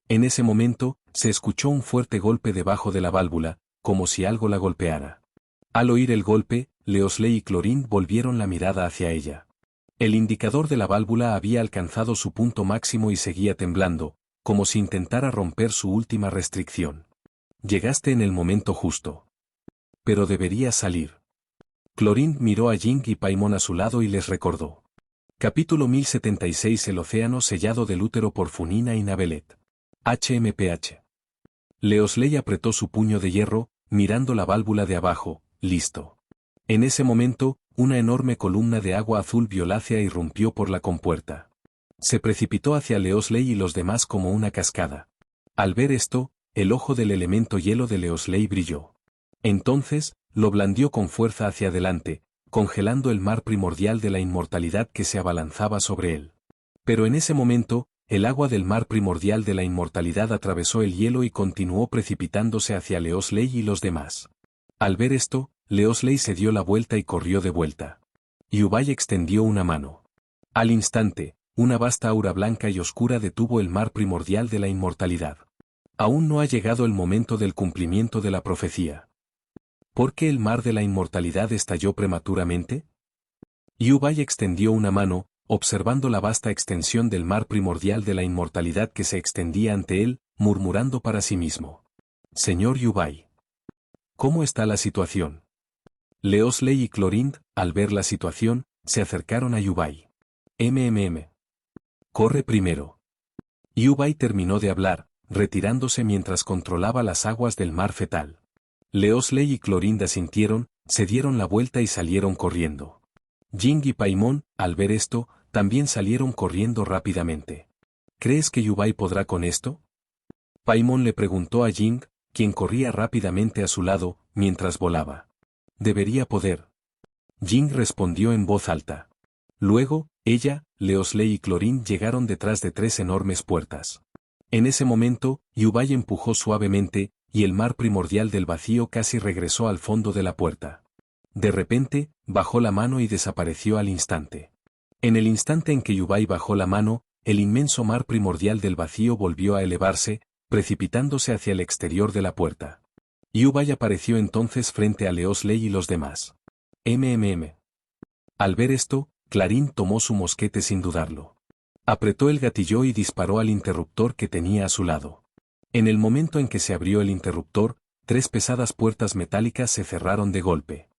En ese momento, se escuchó un fuerte golpe debajo de la válvula, como si algo la golpeara. Al oír el golpe, Leosley y Clorin volvieron la mirada hacia ella. El indicador de la válvula había alcanzado su punto máximo y seguía temblando, como si intentara romper su última restricción. Llegaste en el momento justo. Pero deberías salir. Clorin miró a Jing y Paimon a su lado y les recordó. Capítulo 1076. El océano sellado del útero por Funina y Nabelet. HMPH. Leosley apretó su puño de hierro, mirando la válvula de abajo. Listo. En ese momento, una enorme columna de agua azul violácea irrumpió por la compuerta. Se precipitó hacia Leosley y los demás como una cascada. Al ver esto, el ojo del elemento hielo de Leosley brilló. Entonces, lo blandió con fuerza hacia adelante, congelando el mar primordial de la inmortalidad que se abalanzaba sobre él. Pero en ese momento, el agua del mar primordial de la inmortalidad atravesó el hielo y continuó precipitándose hacia Leosley y los demás. Al ver esto, Leosley se dio la vuelta y corrió de vuelta. Yubai extendió una mano. Al instante, una vasta aura blanca y oscura detuvo el mar primordial de la inmortalidad. Aún no ha llegado el momento del cumplimiento de la profecía. ¿Por qué el mar de la inmortalidad estalló prematuramente? Yubai extendió una mano, observando la vasta extensión del mar primordial de la inmortalidad que se extendía ante él, murmurando para sí mismo. Señor Yubai. ¿Cómo está la situación? Leosley y Clorin, al ver la situación, se acercaron a Yubai. Corre primero. Yubai terminó de hablar, retirándose mientras controlaba las aguas del mar fetal. Leosley y Clorin asintieron, se dieron la vuelta y salieron corriendo. Jing y Paimon, al ver esto, también salieron corriendo rápidamente. ¿Crees que Yubai podrá con esto? Paimon le preguntó a Jing, quien corría rápidamente a su lado, mientras volaba. Debería poder. Jing respondió en voz alta. Luego, ella, Leosley y Clorin llegaron detrás de 3 enormes puertas. En ese momento, Yubai empujó suavemente, y el mar primordial del vacío casi regresó al fondo de la puerta. De repente, bajó la mano y desapareció al instante. En el instante en que Yubai bajó la mano, el inmenso mar primordial del vacío volvió a elevarse, precipitándose hacia el exterior de la puerta. Yubai apareció entonces frente a Leosley y los demás. Al ver esto, Clorin tomó su mosquete sin dudarlo. Apretó el gatillo y disparó al interruptor que tenía a su lado. En el momento en que se abrió el interruptor, 3 pesadas puertas metálicas se cerraron de golpe,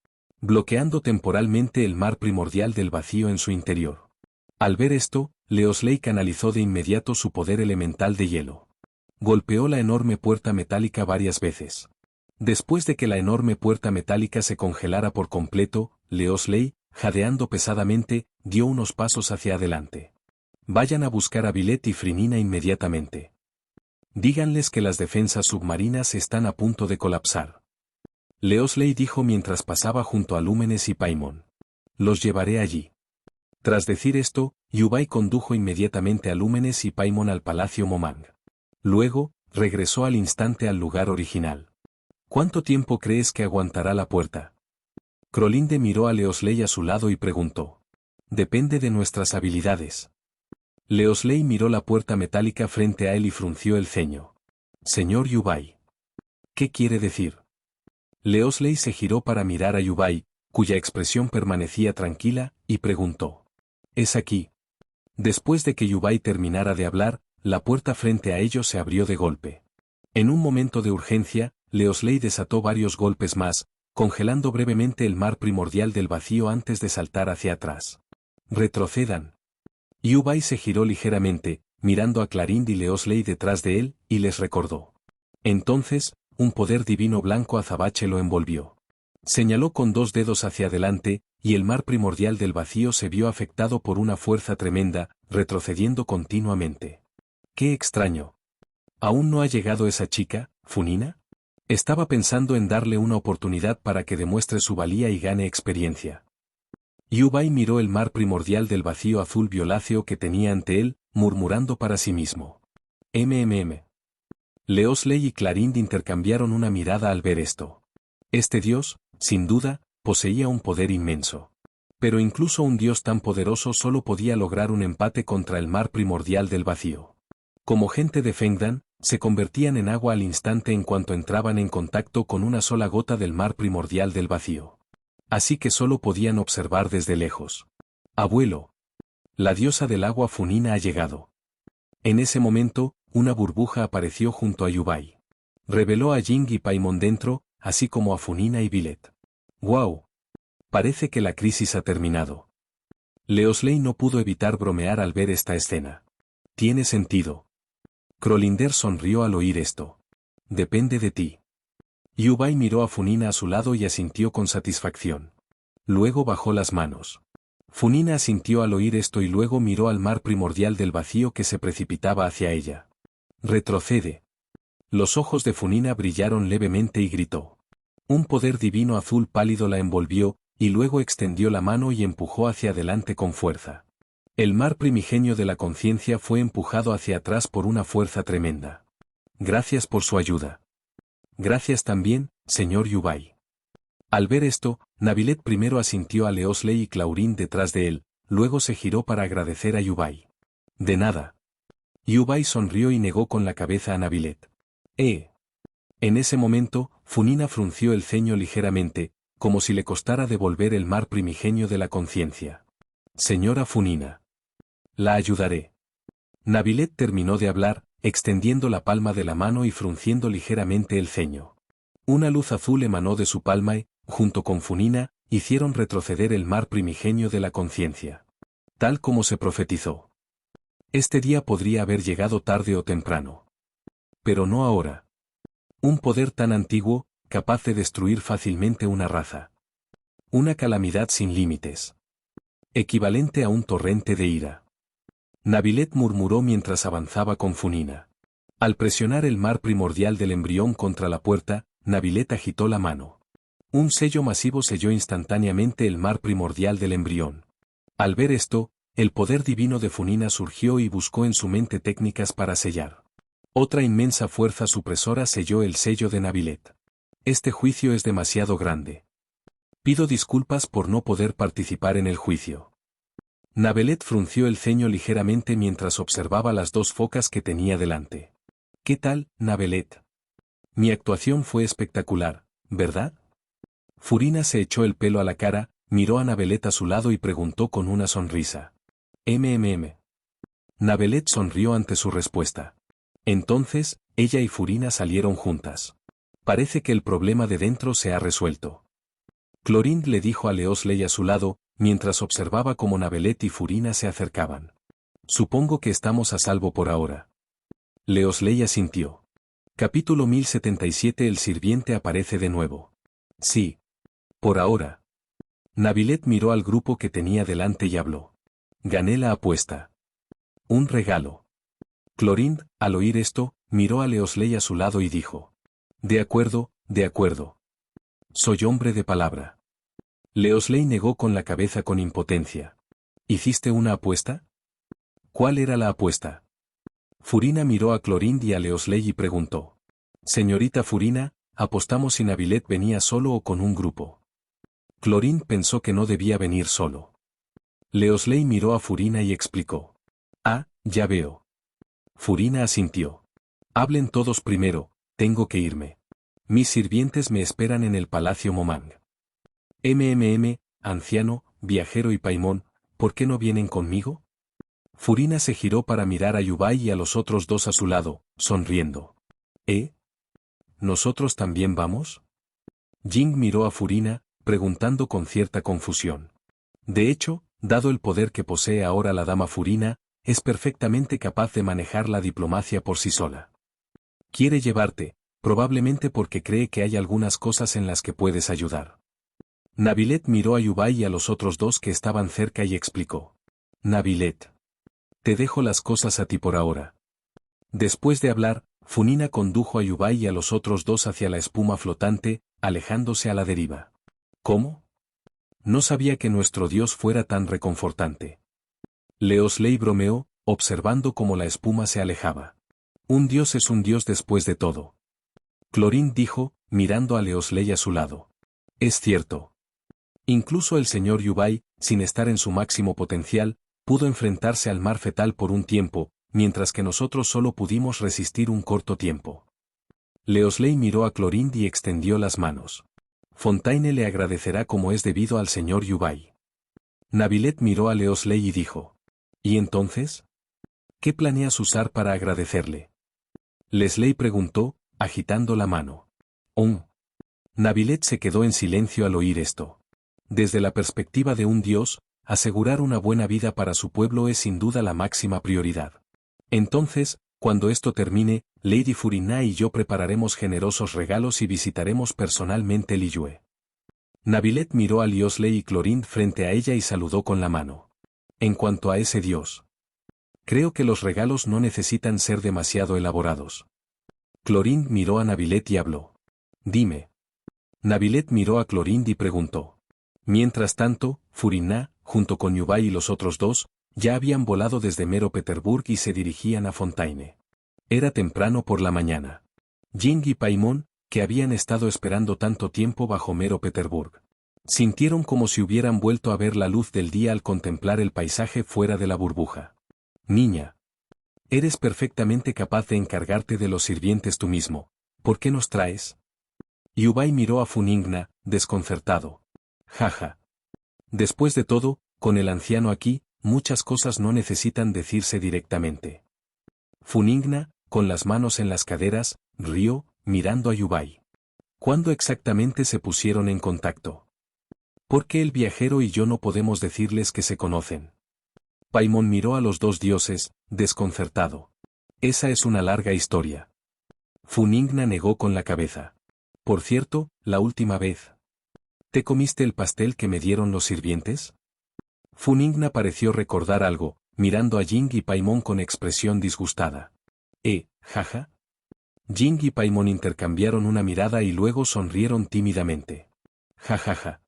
bloqueando temporalmente el mar primordial del vacío en su interior. Al ver esto, Leosley canalizó de inmediato su poder elemental de hielo. Golpeó la enorme puerta metálica varias veces. Después de que la enorme puerta metálica se congelara por completo, Leosley, jadeando pesadamente, dio unos pasos hacia adelante. Vayan a buscar a Violet y Frinina inmediatamente. Díganles que las defensas submarinas están a punto de colapsar. Leosley dijo mientras pasaba junto a Lúmenes y Paimon. Los llevaré allí. Tras decir esto, Yubai condujo inmediatamente a Lúmenes y Paimon al Palacio Momang. Luego, regresó al instante al lugar original. ¿Cuánto tiempo crees que aguantará la puerta? Crolinde miró a Leosley a su lado y preguntó. Depende de nuestras habilidades. Leosley miró la puerta metálica frente a él y frunció el ceño. Señor Yubai. ¿Qué quiere decir? Leosley se giró para mirar a Yubai, cuya expresión permanecía tranquila, y preguntó. Es aquí. Después de que Yubai terminara de hablar, la puerta frente a ellos se abrió de golpe. En un momento de urgencia, Leosley desató varios golpes más, congelando brevemente el mar primordial del vacío antes de saltar hacia atrás. Retrocedan. Yubai se giró ligeramente, mirando a Clarind y Leosley detrás de él, y les recordó. Entonces, un poder divino blanco azabache lo envolvió. Señaló con dos dedos hacia adelante, y el mar primordial del vacío se vio afectado por una fuerza tremenda, retrocediendo continuamente. ¡Qué extraño! ¿Aún no ha llegado esa chica, Funina? Estaba pensando en darle una oportunidad para que demuestre su valía y gane experiencia. Yubai miró el mar primordial del vacío azul violáceo que tenía ante él, murmurando para sí mismo. Leosley y Clarind intercambiaron una mirada al ver esto. Este dios, sin duda, poseía un poder inmenso. Pero incluso un dios tan poderoso solo podía lograr un empate contra el mar primordial del vacío. Como gente de Fengdan, se convertían en agua al instante en cuanto entraban en contacto con una sola gota del mar primordial del vacío. Así que solo podían observar desde lejos. Abuelo. La diosa del agua Funina ha llegado. En ese momento, una burbuja apareció junto a Yubai. Reveló a Jing y Paimon dentro, así como a Funina y Violet. ¡Wow! Parece que la crisis ha terminado. Leosley no pudo evitar bromear al ver esta escena. Tiene sentido. Crolinder sonrió al oír esto. Depende de ti. Yubai miró a Funina a su lado y asintió con satisfacción. Luego bajó las manos. Funina asintió al oír esto y luego miró al mar primordial del vacío que se precipitaba hacia ella. Retrocede. Los ojos de Funina brillaron levemente y gritó. Un poder divino azul pálido la envolvió, y luego extendió la mano y empujó hacia adelante con fuerza. El mar primigenio de la conciencia fue empujado hacia atrás por una fuerza tremenda. Gracias por su ayuda. Gracias también, señor Yubai. Al ver esto, Navilet primero asintió a Leosley y Clarind detrás de él, luego se giró para agradecer a Yubai. De nada. Yubai sonrió y negó con la cabeza a Navilet. En ese momento, Funina frunció el ceño ligeramente, como si le costara devolver el mar primigenio de la conciencia. Señora Funina. La ayudaré. Navilet terminó de hablar, extendiendo la palma de la mano y frunciendo ligeramente el ceño. Una luz azul emanó de su palma y, junto con Funina, hicieron retroceder el mar primigenio de la conciencia. Tal como se profetizó. Este día podría haber llegado tarde o temprano. Pero no ahora. Un poder tan antiguo, capaz de destruir fácilmente una raza. Una calamidad sin límites. Equivalente a un torrente de ira. Navilet murmuró mientras avanzaba con Funina. Al presionar el mar primordial del embrión contra la puerta, Navilet agitó la mano. Un sello masivo selló instantáneamente el mar primordial del embrión. Al ver esto, el poder divino de Funina surgió y buscó en su mente técnicas para sellar. Otra inmensa fuerza supresora selló el sello de Navilet. Este juicio es demasiado grande. Pido disculpas por no poder participar en el juicio. Navilet frunció el ceño ligeramente mientras observaba las dos focas que tenía delante. ¿Qué tal, Navilet? Mi actuación fue espectacular, ¿verdad? Funina se echó el pelo a la cara, miró a Navilet a su lado y preguntó con una sonrisa. Navilet sonrió ante su respuesta. Entonces, ella y Funina salieron juntas. Parece que el problema de dentro se ha resuelto. Clorind le dijo a Leosley a su lado, mientras observaba cómo Navilet y Funina se acercaban. Supongo que estamos a salvo por ahora. Leosley asintió. Capítulo 1077. El sirviente aparece de nuevo. Sí. Por ahora. Navilet miró al grupo que tenía delante y habló. Gané la apuesta. Un regalo. Clorind, al oír esto, miró a Leosley a su lado y dijo. De acuerdo, de acuerdo. Soy hombre de palabra. Leosley negó con la cabeza con impotencia. ¿Hiciste una apuesta? ¿Cuál era la apuesta? Funina miró a Clorind y a Leosley y preguntó. Señorita Funina, apostamos si Navilet venía solo o con un grupo. Clorín pensó que no debía venir solo. Leosley miró a Furina y explicó. Ah, ya veo. Furina asintió. Hablen todos primero, tengo que irme. Mis sirvientes me esperan en el Palacio Momang. Anciano, Viajero y Paimon, ¿por qué no vienen conmigo? Furina se giró para mirar a Yubai y a los otros dos a su lado, sonriendo. ¿Nosotros también vamos? Jing miró a Furina, preguntando con cierta confusión. De hecho, dado el poder que posee ahora la dama Furina, es perfectamente capaz de manejar la diplomacia por sí sola. Quiere llevarte, probablemente porque cree que hay algunas cosas en las que puedes ayudar. Navilet miró a Yubai y a los otros dos que estaban cerca y explicó. Navilet. Te dejo las cosas a ti por ahora. Después de hablar, Furina condujo a Yubai y a los otros dos hacia la espuma flotante, alejándose a la deriva. ¿Cómo? No sabía que nuestro dios fuera tan reconfortante. Leosley bromeó, observando cómo la espuma se alejaba. Un dios es un dios después de todo. Clorín dijo, mirando a Leosley a su lado. Es cierto. Incluso el señor Yubai, sin estar en su máximo potencial, pudo enfrentarse al mar fetal por un tiempo, mientras que nosotros solo pudimos resistir un corto tiempo. Leosley miró a Clorín y extendió las manos. Fontaine le agradecerá como es debido al señor Yubai. Navilet miró a Leosley y dijo. ¿Y entonces? ¿Qué planeas usar para agradecerle? Lesley preguntó, agitando la mano. Navilet se quedó en silencio al oír esto. Desde la perspectiva de un dios, asegurar una buena vida para su pueblo es sin duda la máxima prioridad. Entonces, cuando esto termine, Lady Furina y yo prepararemos generosos regalos y visitaremos personalmente Liyue. Navilet miró a Leosley y Clorín frente a ella y saludó con la mano. En cuanto a ese dios. Creo que los regalos no necesitan ser demasiado elaborados. Clorín miró a Navilet y habló. Dime. Navilet miró a Clorín y preguntó. Mientras tanto, Furina, junto con Yubai y los otros dos, ya habían volado desde Mero Peterburg y se dirigían a Fontaine. Era temprano por la mañana. Jing y Paimon, que habían estado esperando tanto tiempo bajo Mero Peterburg, sintieron como si hubieran vuelto a ver la luz del día al contemplar el paisaje fuera de la burbuja. Niña. Eres perfectamente capaz de encargarte de los sirvientes tú mismo. ¿Por qué nos traes? Yubai miró a Funingna, desconcertado. Jaja. Después de todo, con el anciano aquí, muchas cosas no necesitan decirse directamente. Funingna, con las manos en las caderas, rió, mirando a Yubai. ¿Cuándo exactamente se pusieron en contacto? ¿Por qué el viajero y yo no podemos decirles que se conocen? Paimon miró a los dos dioses, desconcertado. Esa es una larga historia. Funingna negó con la cabeza. Por cierto, la última vez. ¿Te comiste el pastel que me dieron los sirvientes? Funingna pareció recordar algo, mirando a Jing y Paimon con expresión disgustada. Jaja. Jing y Paimon intercambiaron una mirada y luego sonrieron tímidamente. Jajaja.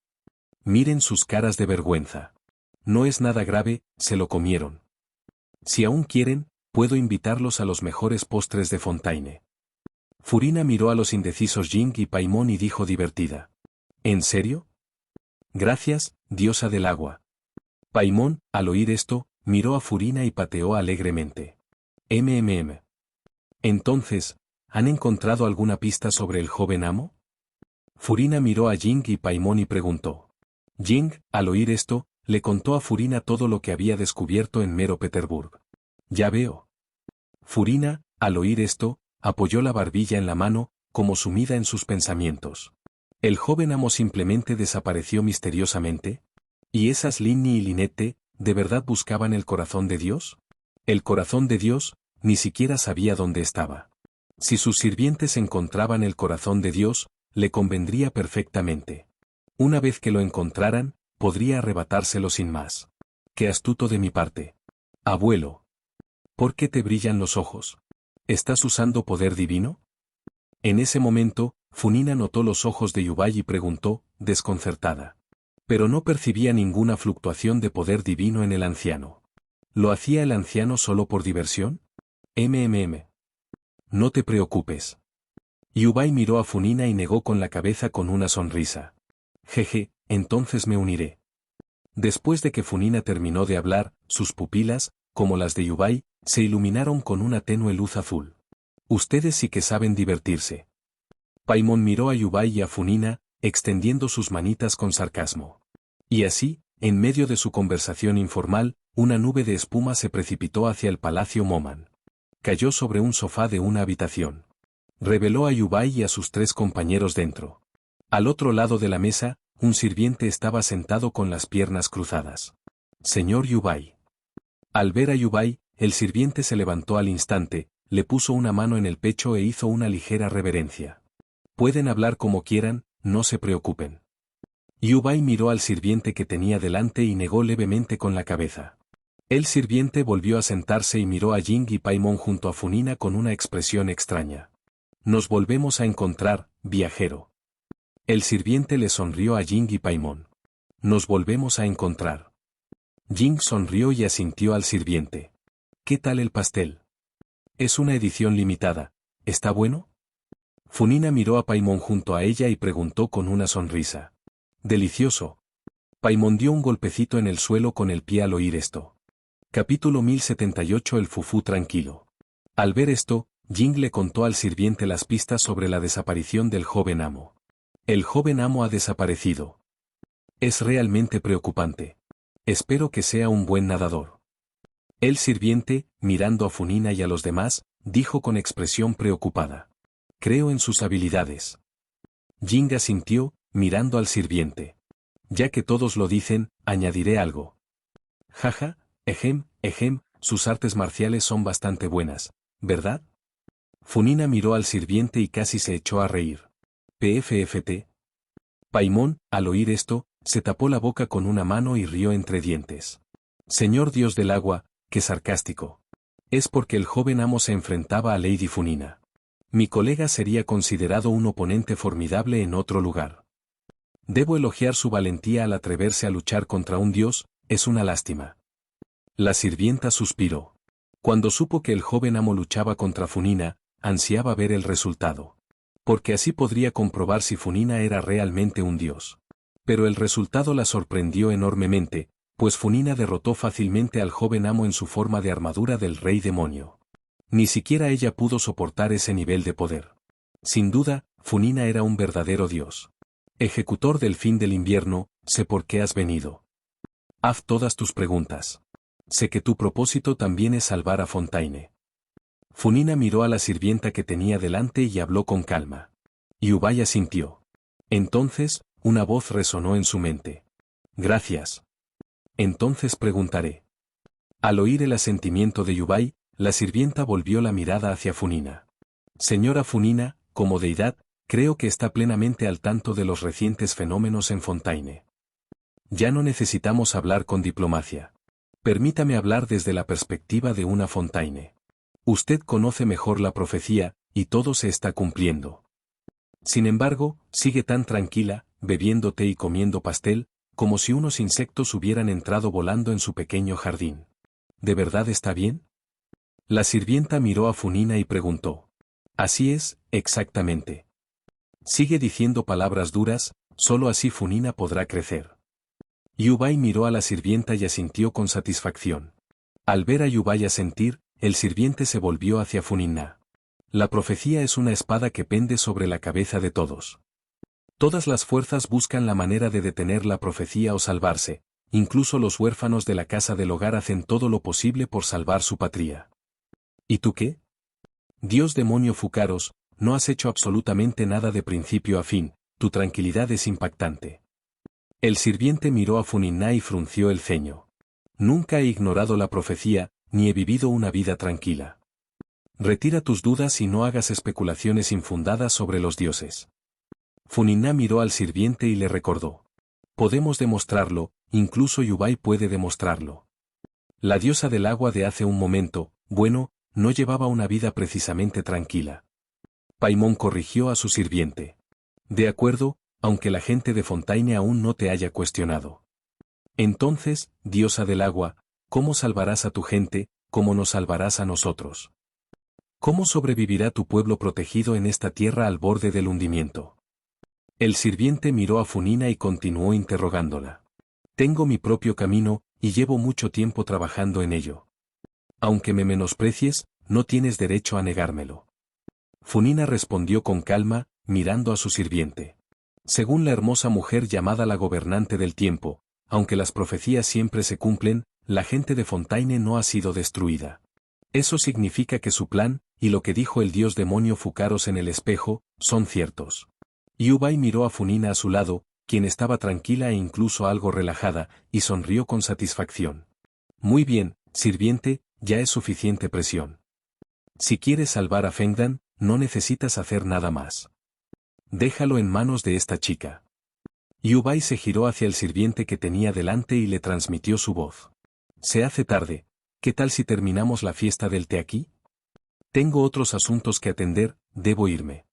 Miren sus caras de vergüenza. No es nada grave, se lo comieron. Si aún quieren, puedo invitarlos a los mejores postres de Fontaine. Furina miró a los indecisos Jing y Paimon y dijo divertida. ¿En serio? Gracias, diosa del agua. Paimon, al oír esto, miró a Furina y pateó alegremente. Entonces, ¿han encontrado alguna pista sobre el joven amo? Furina miró a Jing y Paimon y preguntó. Jing, al oír esto, le contó a Furina todo lo que había descubierto en Mero Peterburg. Ya veo. Furina, al oír esto, apoyó la barbilla en la mano, como sumida en sus pensamientos. ¿El joven amo simplemente desapareció misteriosamente? ¿Y esas Linni y Linette, de verdad buscaban el corazón de Dios? El corazón de Dios, ni siquiera sabía dónde estaba. Si sus sirvientes encontraban el corazón de Dios, le convendría perfectamente. Una vez que lo encontraran, podría arrebatárselo sin más. Qué astuto de mi parte. Abuelo. ¿Por qué te brillan los ojos? ¿Estás usando poder divino? En ese momento, Funina notó los ojos de Yubai y preguntó, desconcertada. Pero no percibía ninguna fluctuación de poder divino en el anciano. ¿Lo hacía el anciano solo por diversión? No te preocupes. Yubai miró a Funina y negó con la cabeza con una sonrisa. Jeje, entonces me uniré. Después de que Funina terminó de hablar, sus pupilas, como las de Yubai, se iluminaron con una tenue luz azul. Ustedes sí que saben divertirse. Paimon miró a Yubai y a Funina, extendiendo sus manitas con sarcasmo. Y así, en medio de su conversación informal, una nube de espuma se precipitó hacia el palacio Moman. Cayó sobre un sofá de una habitación. Reveló a Yubai y a sus 3 compañeros dentro. Al otro lado de la mesa, un sirviente estaba sentado con las piernas cruzadas. Señor Yubai. Al ver a Yubai, el sirviente se levantó al instante, le puso una mano en el pecho e hizo una ligera reverencia. Pueden hablar como quieran, no se preocupen. Yubai miró al sirviente que tenía delante y negó levemente con la cabeza. El sirviente volvió a sentarse y miró a Jing y Paimon junto a Funina con una expresión extraña. Nos volvemos a encontrar, viajero. El sirviente le sonrió a Jing y Paimon. Nos volvemos a encontrar. Jing sonrió y asintió al sirviente. ¿Qué tal el pastel? Es una edición limitada, ¿está bueno? Funina miró a Paimon junto a ella y preguntó con una sonrisa. Delicioso. Paimon dio un golpecito en el suelo con el pie al oír esto. Capítulo 1078. El fufú tranquilo. Al ver esto, Jing le contó al sirviente las pistas sobre la desaparición del joven amo. El joven amo ha desaparecido. Es realmente preocupante. Espero que sea un buen nadador. El sirviente, mirando a Funina y a los demás, dijo con expresión preocupada. Creo en sus habilidades. Jing asintió, mirando al sirviente. Ya que todos lo dicen, añadiré algo. Jaja, ejem, sus artes marciales son bastante buenas, ¿verdad? Funina miró al sirviente y casi se echó a reír. PFFT. Paimon, al oír esto, se tapó la boca con una mano y rió entre dientes. Señor Dios del agua, qué sarcástico. Es porque el joven amo se enfrentaba a Lady Funina. Mi colega sería considerado un oponente formidable en otro lugar. Debo elogiar su valentía al atreverse a luchar contra un dios, es una lástima. La sirvienta suspiró. Cuando supo que el joven amo luchaba contra Funina, ansiaba ver el resultado. Porque así podría comprobar si Funina era realmente un dios. Pero el resultado la sorprendió enormemente, pues Funina derrotó fácilmente al joven amo en su forma de armadura del rey demonio. Ni siquiera ella pudo soportar ese nivel de poder. Sin duda, Funina era un verdadero dios. Ejecutor del fin del invierno, sé por qué has venido. Haz todas tus preguntas. Sé que tu propósito también es salvar a Fontaine. Funina miró a la sirvienta que tenía delante y habló con calma. Yubai asintió. Entonces, una voz resonó en su mente. Gracias. Entonces preguntaré. Al oír el asentimiento de Yubai, la sirvienta volvió la mirada hacia Funina. Señora Funina, como deidad, creo que está plenamente al tanto de los recientes fenómenos en Fontaine. Ya no necesitamos hablar con diplomacia. Permítame hablar desde la perspectiva de una Fontaine. Usted conoce mejor la profecía, y todo se está cumpliendo. Sin embargo, sigue tan tranquila, bebiendo té y comiendo pastel, como si unos insectos hubieran entrado volando en su pequeño jardín. ¿De verdad está bien? La sirvienta miró a Funina y preguntó. Así es, exactamente. Sigue diciendo palabras duras, solo así Funina podrá crecer. Yubai miró a la sirvienta y asintió con satisfacción. Al ver a Yubai asentir, el sirviente se volvió hacia Funina. La profecía es una espada que pende sobre la cabeza de todos. Todas las fuerzas buscan la manera de detener la profecía o salvarse, incluso los huérfanos de la casa del hogar hacen todo lo posible por salvar su patria. ¿Y tú qué? Dios demonio Fucaros, no has hecho absolutamente nada de principio a fin, tu tranquilidad es impactante. El sirviente miró a Funina y frunció el ceño. Nunca he ignorado la profecía, ni he vivido una vida tranquila. Retira tus dudas y no hagas especulaciones infundadas sobre los dioses. Funina miró al sirviente y le recordó. Podemos demostrarlo, incluso Yubai puede demostrarlo. La diosa del agua de hace un momento, bueno, no llevaba una vida precisamente tranquila. Paimon corrigió a su sirviente. De acuerdo, aunque la gente de Fontaine aún no te haya cuestionado. Entonces, diosa del agua, ¿cómo salvarás a tu gente, cómo nos salvarás a nosotros? ¿Cómo sobrevivirá tu pueblo protegido en esta tierra al borde del hundimiento? El sirviente miró a Funina y continuó interrogándola. Tengo mi propio camino, y llevo mucho tiempo trabajando en ello. Aunque me menosprecies, no tienes derecho a negármelo. Funina respondió con calma, mirando a su sirviente. Según la hermosa mujer llamada la gobernante del tiempo, aunque las profecías siempre se cumplen, la gente de Fontaine no ha sido destruida. Eso significa que su plan, y lo que dijo el dios demonio Fucaros en el espejo, son ciertos. Yubai miró a Funina a su lado, quien estaba tranquila e incluso algo relajada, y sonrió con satisfacción. Muy bien, sirviente, ya es suficiente presión. Si quieres salvar a Fengdan, no necesitas hacer nada más. Déjalo en manos de esta chica. Yubai se giró hacia el sirviente que tenía delante y le transmitió su voz. Se hace tarde, ¿qué tal si terminamos la fiesta del té aquí? Tengo otros asuntos que atender, debo irme.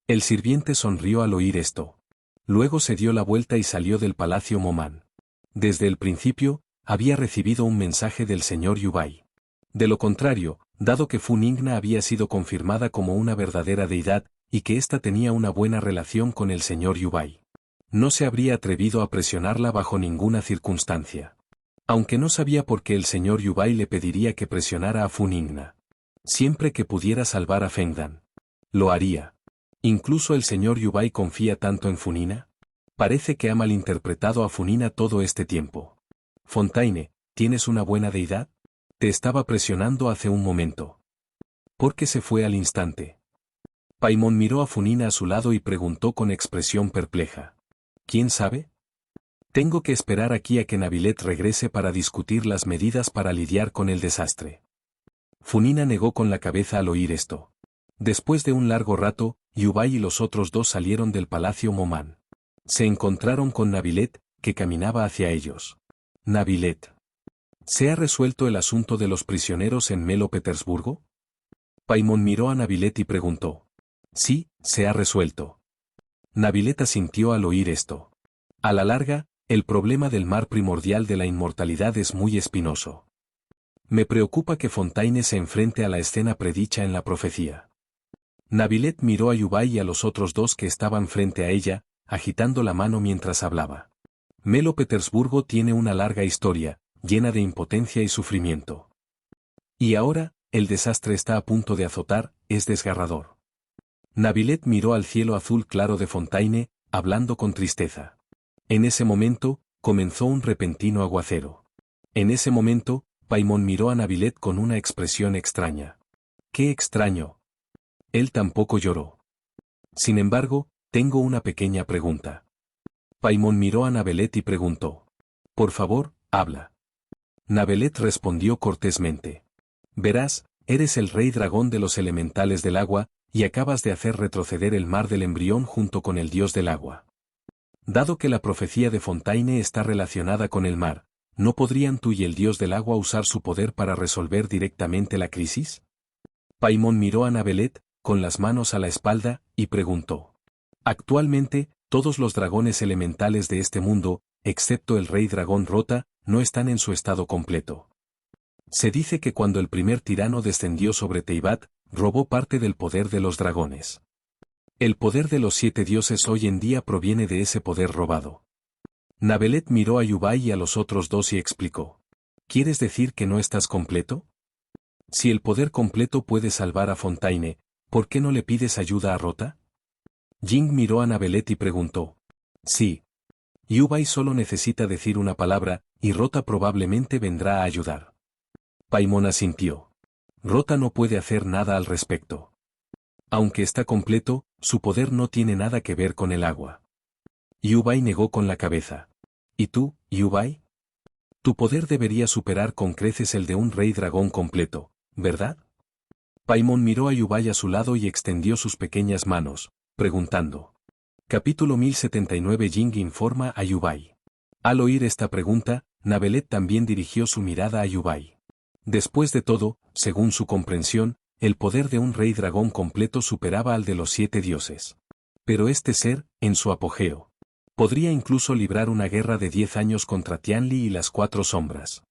El sirviente sonrió al oír esto. Luego se dio la vuelta y salió del palacio Momán. Desde el principio, había recibido un mensaje del señor Yubai. De lo contrario, dado que Fu Ningna había sido confirmada como una verdadera deidad, y que ésta tenía una buena relación con el señor Yubai, no se habría atrevido a presionarla bajo ninguna circunstancia. Aunque no sabía por qué el señor Yubai le pediría que presionara a Fu Ningna. Siempre que pudiera salvar a Fengdan, lo haría. ¿Incluso el señor Yubai confía tanto en Funina? Parece que ha malinterpretado a Funina todo este tiempo. Fontaine, ¿tienes una buena deidad? Te estaba presionando hace un momento. ¿Por qué se fue al instante? Paimon miró a Funina a su lado y preguntó con expresión perpleja. ¿Quién sabe? Tengo que esperar aquí a que Navilet regrese para discutir las medidas para lidiar con el desastre. Funina negó con la cabeza al oír esto. Después de un largo rato, Yubai y los otros dos salieron del palacio Momán. Se encontraron con Navilet, que caminaba hacia ellos. Navilet. ¿Se ha resuelto el asunto de los prisioneros en Melo Petersburgo? Paimon miró a Navilet y preguntó. Sí, se ha resuelto. Navilet asintió al oír esto. A la larga, el problema del mar primordial de la inmortalidad es muy espinoso. Me preocupa que Fontaine se enfrente a la escena predicha en la profecía. Navilet miró a Yubai y a los otros dos que estaban frente a ella, agitando la mano mientras hablaba. Melo Petersburgo tiene una larga historia, llena de impotencia y sufrimiento. Y ahora, el desastre está a punto de azotar, es desgarrador. Navilet miró al cielo azul claro de Fontaine, hablando con tristeza. En ese momento, comenzó un repentino aguacero. En ese momento, Paimon miró a Navilet con una expresión extraña. ¡Qué extraño! Él tampoco lloró. Sin embargo, tengo una pequeña pregunta. Paimon miró a Navelet y preguntó. Por favor, habla. Navelet respondió cortésmente. Verás, eres el rey dragón de los elementales del agua, y acabas de hacer retroceder el mar del embrión junto con el dios del agua. Dado que la profecía de Fontaine está relacionada con el mar, ¿no podrían tú y el dios del agua usar su poder para resolver directamente la crisis? Paimon miró a Navelet, con las manos a la espalda, y preguntó. Actualmente, todos los dragones elementales de este mundo, excepto el rey dragón Rota, no están en su estado completo. Se dice que cuando el primer tirano descendió sobre Teyvat, robó parte del poder de los dragones. El poder de los 7 dioses hoy en día proviene de ese poder robado. Navelet miró a Yubai y a los otros dos y explicó. ¿Quieres decir que no estás completo? Si el poder completo puede salvar a Fontaine, ¿por qué no le pides ayuda a Rota? Jing miró a Navelet y preguntó. Sí. Yubai solo necesita decir una palabra, y Rota probablemente vendrá a ayudar. Paimon asintió. Rota no puede hacer nada al respecto. Aunque está completo, su poder no tiene nada que ver con el agua. Yubai negó con la cabeza. ¿Y tú, Yubai? Tu poder debería superar con creces el de un rey dragón completo, ¿verdad? Paimon miró a Yubai a su lado y extendió sus pequeñas manos, preguntando. Capítulo 1079 Jing informa a Yubai. Al oír esta pregunta, Navelet también dirigió su mirada a Yubai. Después de todo, según su comprensión, el poder de un rey dragón completo superaba al de los 7 dioses. Pero este ser, en su apogeo, podría incluso librar una guerra de 10 años contra Tianli y las 4 sombras.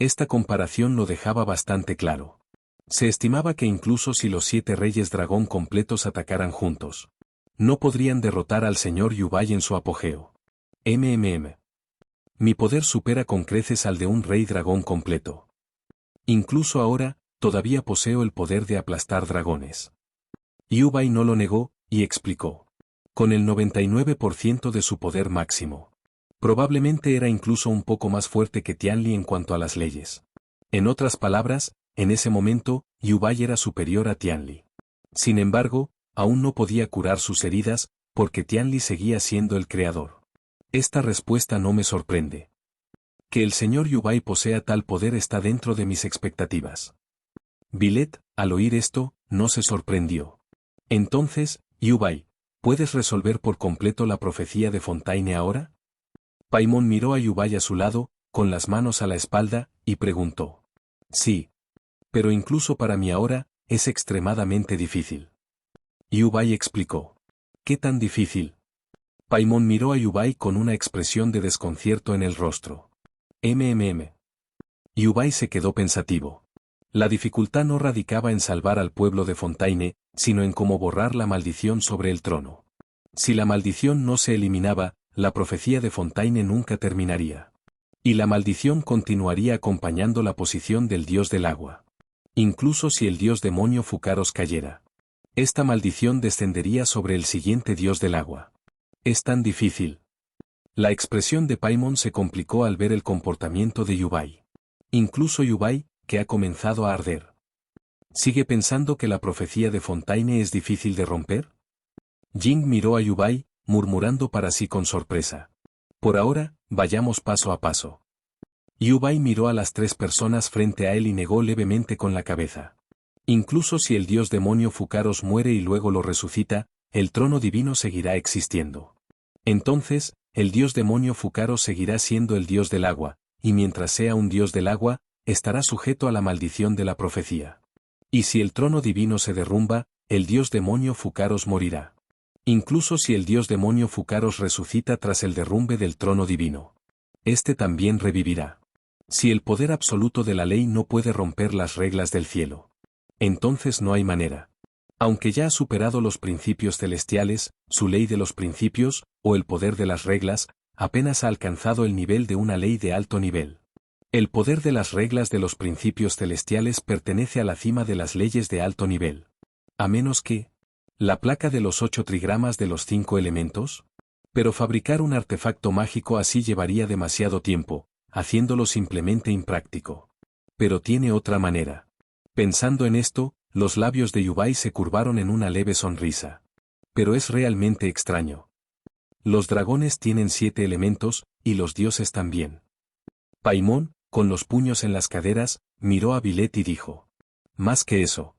Esta comparación lo dejaba bastante claro. Se estimaba que incluso si los 7 reyes dragón completos atacaran juntos, No podrían derrotar al señor Yubai en su apogeo. Mi poder supera con creces al de un rey dragón completo. Incluso ahora, todavía poseo el poder de aplastar dragones. Yubai no lo negó, y explicó. Con el 99% de su poder máximo. Probablemente era incluso un poco más fuerte que Tianli en cuanto a las leyes. En otras palabras, en ese momento, Yubai era superior a Tianli. Sin embargo, aún no podía curar sus heridas, porque Tianli seguía siendo el creador. Esta respuesta no me sorprende. Que el señor Yubai posea tal poder está dentro de mis expectativas. Violet, al oír esto, no se sorprendió. Entonces, Yubai, ¿puedes resolver por completo la profecía de Fontaine ahora? Paimon miró a Yubai a su lado, con las manos a la espalda, y preguntó. Sí. Pero incluso para mí ahora, es extremadamente difícil. Yubai explicó. ¿Qué tan difícil? Paimon miró a Yubai con una expresión de desconcierto en el rostro. Yubai se quedó pensativo. La dificultad no radicaba en salvar al pueblo de Fontaine, sino en cómo borrar la maldición sobre el trono. Si la maldición no se eliminaba, la profecía de Fontaine nunca terminaría. Y la maldición continuaría acompañando la posición del dios del agua. Incluso si el dios demonio Fucaros cayera. Esta maldición descendería sobre el siguiente dios del agua. Es tan difícil. La expresión de Paimon se complicó al ver el comportamiento de Yubai. Incluso Yubai, que ha comenzado a arder. ¿Sigue pensando que la profecía de Fontaine es difícil de romper? Jing miró a Yubai, murmurando para sí con sorpresa. Por ahora, vayamos paso a paso. Yubai miró a las tres personas frente a él y negó levemente con la cabeza. Incluso si el dios demonio Fucaros muere y luego lo resucita, el trono divino seguirá existiendo. Entonces, el dios demonio Fucaros seguirá siendo el dios del agua, y mientras sea un dios del agua, estará sujeto a la maldición de la profecía. Y si el trono divino se derrumba, el dios demonio Fucaros morirá. Incluso si el dios demonio Fucaros resucita tras el derrumbe del trono divino. Este también revivirá. Si el poder absoluto de la ley no puede romper las reglas del cielo. Entonces no hay manera. Aunque ya ha superado los principios celestiales, su ley de los principios, o el poder de las reglas, apenas ha alcanzado el nivel de una ley de alto nivel. El poder de las reglas de los principios celestiales pertenece a la cima de las leyes de alto nivel. A menos que... ¿La placa de los 8 trigramas de los 5 elementos? Pero fabricar un artefacto mágico así llevaría demasiado tiempo, haciéndolo simplemente impráctico. Pero tiene otra manera. Pensando en esto, los labios de Yubai se curvaron en una leve sonrisa. Pero es realmente extraño. Los dragones tienen 7 elementos, y los dioses también. Paimon, con los puños en las caderas, miró a Violet y dijo. Más que eso.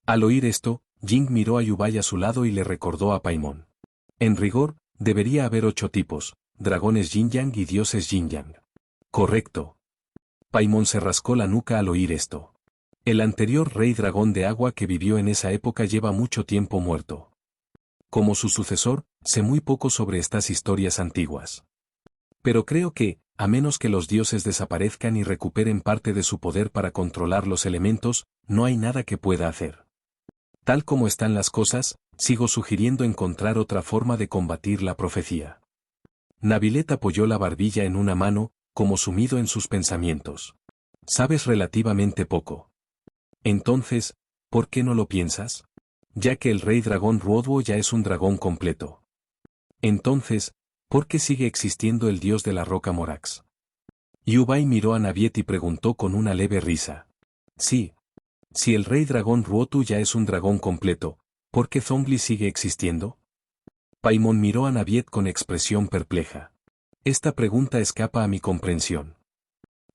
Al oír esto, Jing miró a Yubai a su lado y le recordó a Paimon. En rigor, debería haber 8 tipos, dragones yin-yang y dioses yin-yang. Correcto. Paimon se rascó la nuca al oír esto. El anterior rey dragón de agua que vivió en esa época lleva mucho tiempo muerto. Como su sucesor, sé muy poco sobre estas historias antiguas. Pero creo que, a menos que los dioses desaparezcan y recuperen parte de su poder para controlar los elementos, no hay nada que pueda hacer. Tal como están las cosas, sigo sugiriendo encontrar otra forma de combatir la profecía. Navilet apoyó la barbilla en una mano, como sumido en sus pensamientos. Sabes relativamente poco. Entonces, ¿por qué no lo piensas? Ya que el rey dragón Ruoduo ya es un dragón completo. Entonces, ¿por qué sigue existiendo el dios de la roca Morax? Yubai miró a Naviet y preguntó con una leve risa. Sí. Si el rey dragón Ruotu ya es un dragón completo, ¿por qué Zhongli sigue existiendo? Paimon miró a Naviet con expresión perpleja. Esta pregunta escapa a mi comprensión.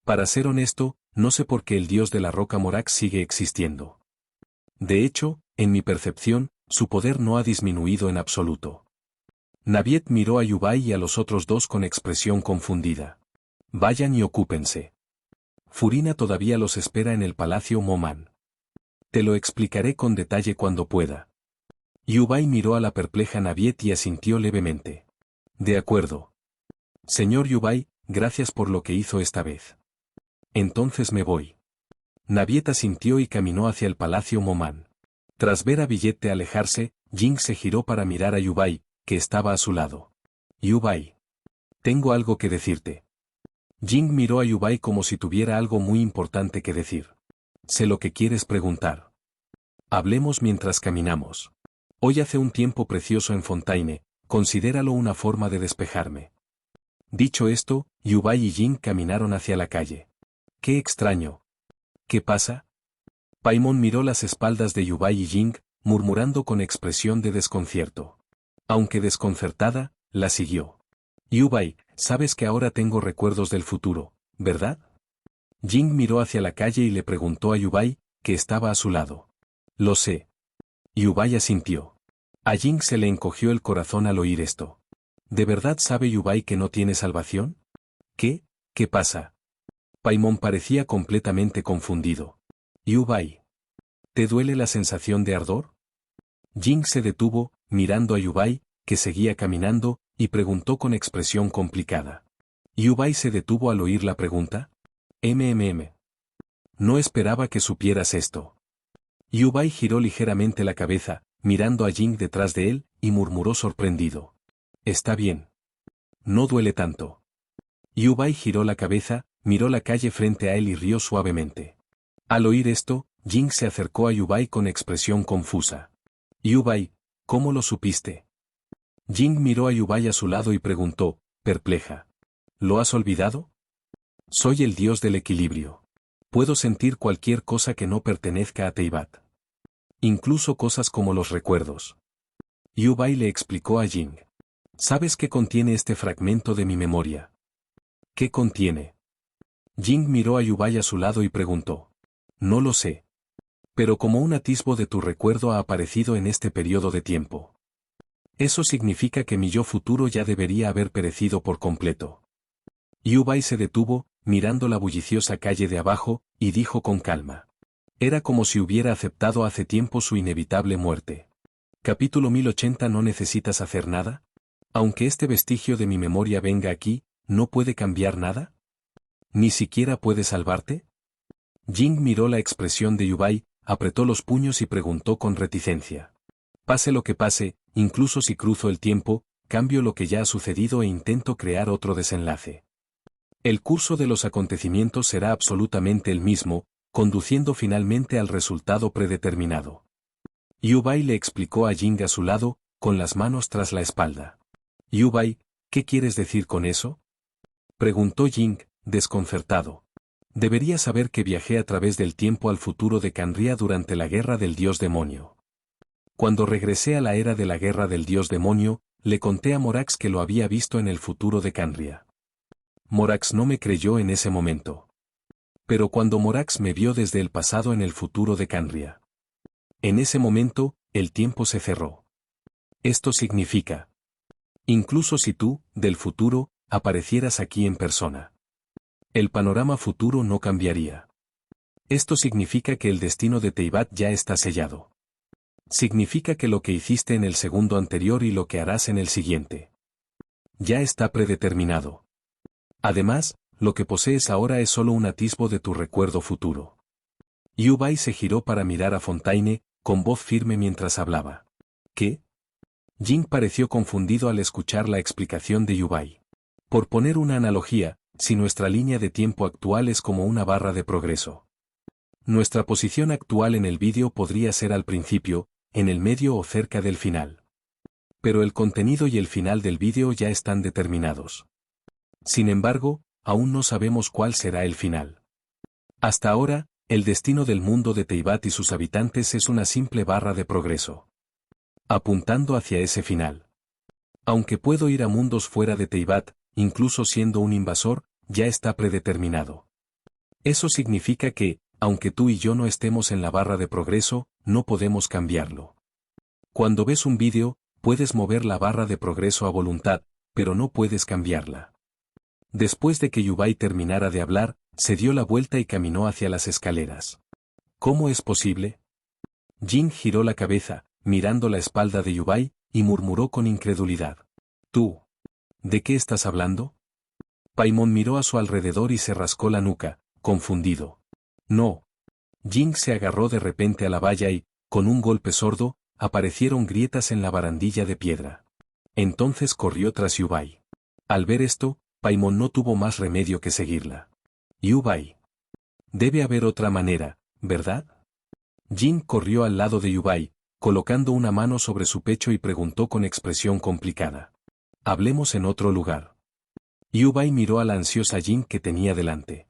Para ser honesto, no sé por qué el dios de la roca Morax sigue existiendo. De hecho, en mi percepción, su poder no ha disminuido en absoluto. Naviet miró a Yubai y a los otros dos con expresión confundida. Vayan y ocúpense. Furina todavía los espera en el Palacio Moman. Te lo explicaré con detalle cuando pueda. Yubai miró a la perpleja Naviet y asintió levemente. De acuerdo. Señor Yubai, gracias por lo que hizo esta vez. Entonces me voy. Naviet asintió y caminó hacia el Palacio Moman. Tras ver a Villette alejarse, Jing se giró para mirar a Yubai, que estaba a su lado. Yubai. Tengo algo que decirte. Jing miró a Yubai como si tuviera algo muy importante que decir. Sé lo que quieres preguntar. Hablemos mientras caminamos. Hoy hace un tiempo precioso en Fontaine, considéralo una forma de despejarme. Dicho esto, Yubai y Jing caminaron hacia la calle. ¡Qué extraño! ¿Qué pasa? Paimon miró las espaldas de Yubai y Jing, murmurando con expresión de desconcierto. Aunque desconcertada, la siguió. Yubai, sabes que ahora tengo recuerdos del futuro, ¿verdad? Jing miró hacia la calle y le preguntó a Yubai, que estaba a su lado. Lo sé. Yubai asintió. A Jing se le encogió el corazón al oír esto. ¿De verdad sabe Yubai que no tiene salvación? ¿Qué? ¿Qué pasa? Paimon parecía completamente confundido. Yubai. ¿Te duele la sensación de ardor? Jing se detuvo, mirando a Yubai, que seguía caminando, y preguntó con expresión complicada. Yubai se detuvo al oír la pregunta. No esperaba que supieras esto. Yubai giró ligeramente la cabeza, mirando a Jing detrás de él, y murmuró sorprendido. Está bien. No duele tanto. Yubai giró la cabeza, miró la calle frente a él y rió suavemente. Al oír esto, Jing se acercó a Yubai con expresión confusa. Yubai, ¿cómo lo supiste? Jing miró a Yubai a su lado y preguntó, perpleja. ¿Lo has olvidado? Soy el dios del equilibrio. Puedo sentir cualquier cosa que no pertenezca a Teyvat. Incluso cosas como los recuerdos. Yubai le explicó a Jing. ¿Sabes qué contiene este fragmento de mi memoria? ¿Qué contiene? Jing miró a Yubai a su lado y preguntó. No lo sé. Pero como un atisbo de tu recuerdo ha aparecido en este periodo de tiempo. Eso significa que mi yo futuro ya debería haber perecido por completo. Yubai se detuvo, mirando la bulliciosa calle de abajo, y dijo con calma. Era como si hubiera aceptado hace tiempo su inevitable muerte. Capítulo 1080. ¿No necesitas hacer nada? Aunque este vestigio de mi memoria venga aquí, ¿no puede cambiar nada? ¿Ni siquiera puede salvarte? Jing miró la expresión de Yubai, apretó los puños y preguntó con reticencia. Pase lo que pase, incluso si cruzo el tiempo, cambio lo que ya ha sucedido e intento crear otro desenlace. El curso de los acontecimientos será absolutamente el mismo, conduciendo finalmente al resultado predeterminado. Yubai le explicó a Jing a su lado, con las manos tras la espalda. Yubai, ¿qué quieres decir con eso? Preguntó Jing, desconcertado. Debería saber que viajé a través del tiempo al futuro de Canria durante la guerra del dios demonio. Cuando regresé a la era de la guerra del dios demonio, le conté a Morax que lo había visto en el futuro de Canria. Morax no me creyó en ese momento. Pero cuando Morax me vio desde el pasado en el futuro de Canria. En ese momento, el tiempo se cerró. Esto significa. Incluso si tú, del futuro, aparecieras aquí en persona. El panorama futuro no cambiaría. Esto significa que el destino de Teyvat ya está sellado. Significa que lo que hiciste en el segundo anterior y lo que harás en el siguiente. Ya está predeterminado. Además, lo que posees ahora es solo un atisbo de tu recuerdo futuro. Yubai se giró para mirar a Fontaine, con voz firme mientras hablaba. ¿Qué? Jing pareció confundido al escuchar la explicación de Yubai. Por poner una analogía, si nuestra línea de tiempo actual es como una barra de progreso. Nuestra posición actual en el vídeo podría ser al principio, en el medio o cerca del final. Pero el contenido y el final del vídeo ya están determinados. Sin embargo, aún no sabemos cuál será el final. Hasta ahora, el destino del mundo de Teyvat y sus habitantes es una simple barra de progreso. Apuntando hacia ese final. Aunque puedo ir a mundos fuera de Teyvat, incluso siendo un invasor, ya está predeterminado. Eso significa que, aunque tú y yo no estemos en la barra de progreso, no podemos cambiarlo. Cuando ves un vídeo, puedes mover la barra de progreso a voluntad, pero no puedes cambiarla. Después de que Yubai terminara de hablar, se dio la vuelta y caminó hacia las escaleras. ¿Cómo es posible? Jing giró la cabeza, mirando la espalda de Yubai, y murmuró con incredulidad. ¿Tú? ¿De qué estás hablando? Paimon miró a su alrededor y se rascó la nuca, confundido. No. Jing se agarró de repente a la valla y, con un golpe sordo, aparecieron grietas en la barandilla de piedra. Entonces corrió tras Yubai. Al ver esto, Paimon no tuvo más remedio que seguirla. Yubai. Debe haber otra manera, ¿verdad? Jing corrió al lado de Yubai, colocando una mano sobre su pecho y preguntó con expresión complicada. Hablemos en otro lugar. Yubai miró a la ansiosa Jing que tenía delante.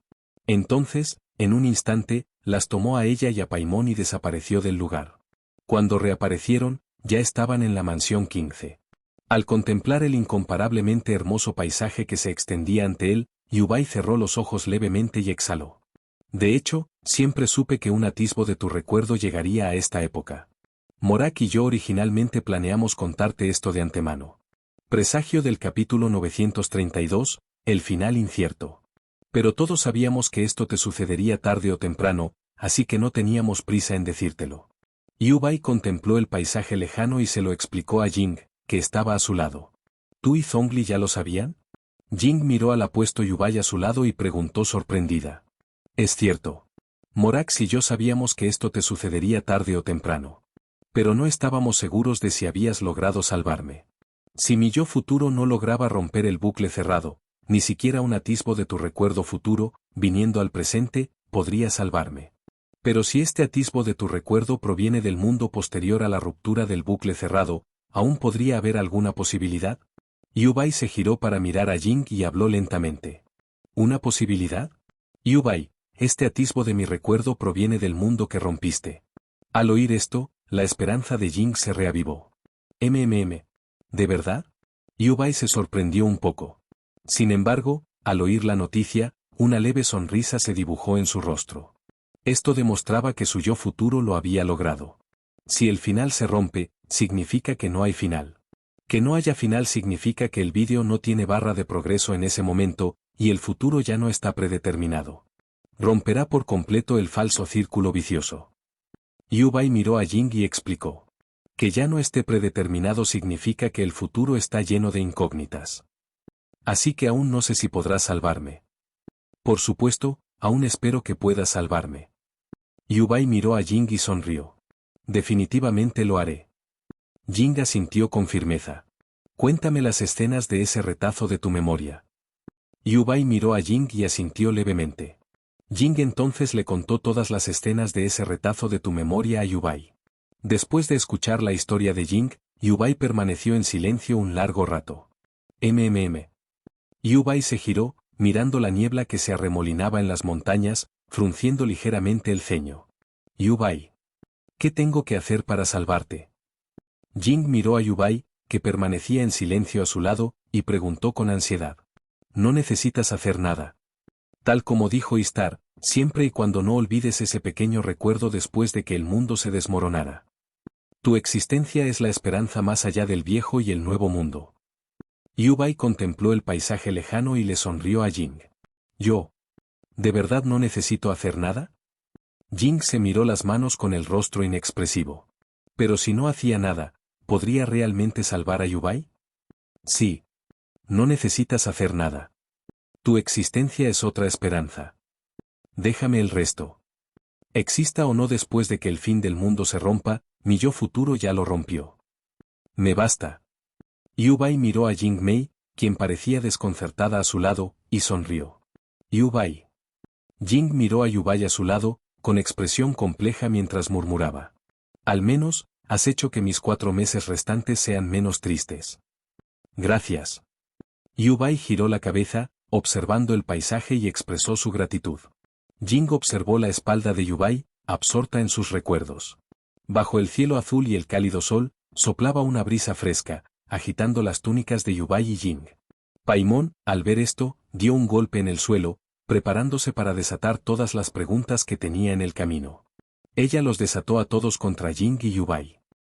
Entonces, en un instante, las tomó a ella y a Paimon y desapareció del lugar. Cuando reaparecieron, ya estaban en la mansión 15. Al contemplar el incomparablemente hermoso paisaje que se extendía ante él, Yubai cerró los ojos levemente y exhaló. De hecho, siempre supe que un atisbo de tu recuerdo llegaría a esta época. Morak y yo originalmente planeamos contarte esto de antemano. Presagio del capítulo 932, el final incierto. Pero todos sabíamos que esto te sucedería tarde o temprano, así que no teníamos prisa en decírtelo. Yubai contempló el paisaje lejano y se lo explicó a Jing, que estaba a su lado. ¿Tú y Zhongli ya lo sabían? Jing miró al apuesto Yubai a su lado y preguntó sorprendida. Es cierto. Morax y yo sabíamos que esto te sucedería tarde o temprano. Pero no estábamos seguros de si habías logrado salvarme. Si mi yo futuro no lograba romper el bucle cerrado, ni siquiera un atisbo de tu recuerdo futuro, viniendo al presente, podría salvarme. Pero si este atisbo de tu recuerdo proviene del mundo posterior a la ruptura del bucle cerrado, ¿aún podría haber alguna posibilidad? Yubai se giró para mirar a Jing y habló lentamente. ¿Una posibilidad? Yubai, este atisbo de mi recuerdo proviene del mundo que rompiste. Al oír esto, la esperanza de Jing se reavivó. ¿De verdad? Yubai se sorprendió un poco. Sin embargo, al oír la noticia, una leve sonrisa se dibujó en su rostro. Esto demostraba que su yo futuro lo había logrado. Si el final se rompe, significa que no hay final. Que no haya final significa que el vídeo no tiene barra de progreso en ese momento, y el futuro ya no está predeterminado. Romperá por completo el falso círculo vicioso. Yubai miró a Jing y explicó. Que ya no esté predeterminado significa que el futuro está lleno de incógnitas. Así que aún no sé si podrás salvarme. Por supuesto, aún espero que puedas salvarme. Yubai miró a Jing y sonrió. Definitivamente lo haré. Jing asintió con firmeza. Cuéntame las escenas de ese retazo de tu memoria. Yubai miró a Jing y asintió levemente. Jing entonces le contó todas las escenas de ese retazo de tu memoria a Yubai. Después de escuchar la historia de Jing, Yubai permaneció en silencio un largo rato. Yubai se giró, mirando la niebla que se arremolinaba en las montañas, frunciendo ligeramente el ceño. Yubai. ¿Qué tengo que hacer para salvarte? Jing miró a Yubai, que permanecía en silencio a su lado, y preguntó con ansiedad. No necesitas hacer nada. Tal como dijo Istar, siempre y cuando no olvides ese pequeño recuerdo después de que el mundo se desmoronara. Tu existencia es la esperanza más allá del viejo y el nuevo mundo. Yubai contempló el paisaje lejano y le sonrió a Jing. Yo. ¿De verdad no necesito hacer nada? Jing se miró las manos con el rostro inexpresivo. Pero si no hacía nada, ¿podría realmente salvar a Yubai? Sí. No necesitas hacer nada. Tu existencia es otra esperanza. Déjame el resto. Exista o no después de que el fin del mundo se rompa, mi yo futuro ya lo rompió. Me basta. Yubai miró a Jing Mei, quien parecía desconcertada a su lado, y sonrió. Yubai. Jing miró a Yubai a su lado, con expresión compleja mientras murmuraba. Al menos, has hecho que mis 4 meses restantes sean menos tristes. Gracias. Yubai giró la cabeza, observando el paisaje y expresó su gratitud. Jing observó la espalda de Yubai, absorta en sus recuerdos. Bajo el cielo azul y el cálido sol, soplaba una brisa fresca, agitando las túnicas de Yubai y Jing. Paimon, al ver esto, dio un golpe en el suelo, preparándose para desatar todas las preguntas que tenía en el camino. Ella los desató a todos contra Jing y Yubai.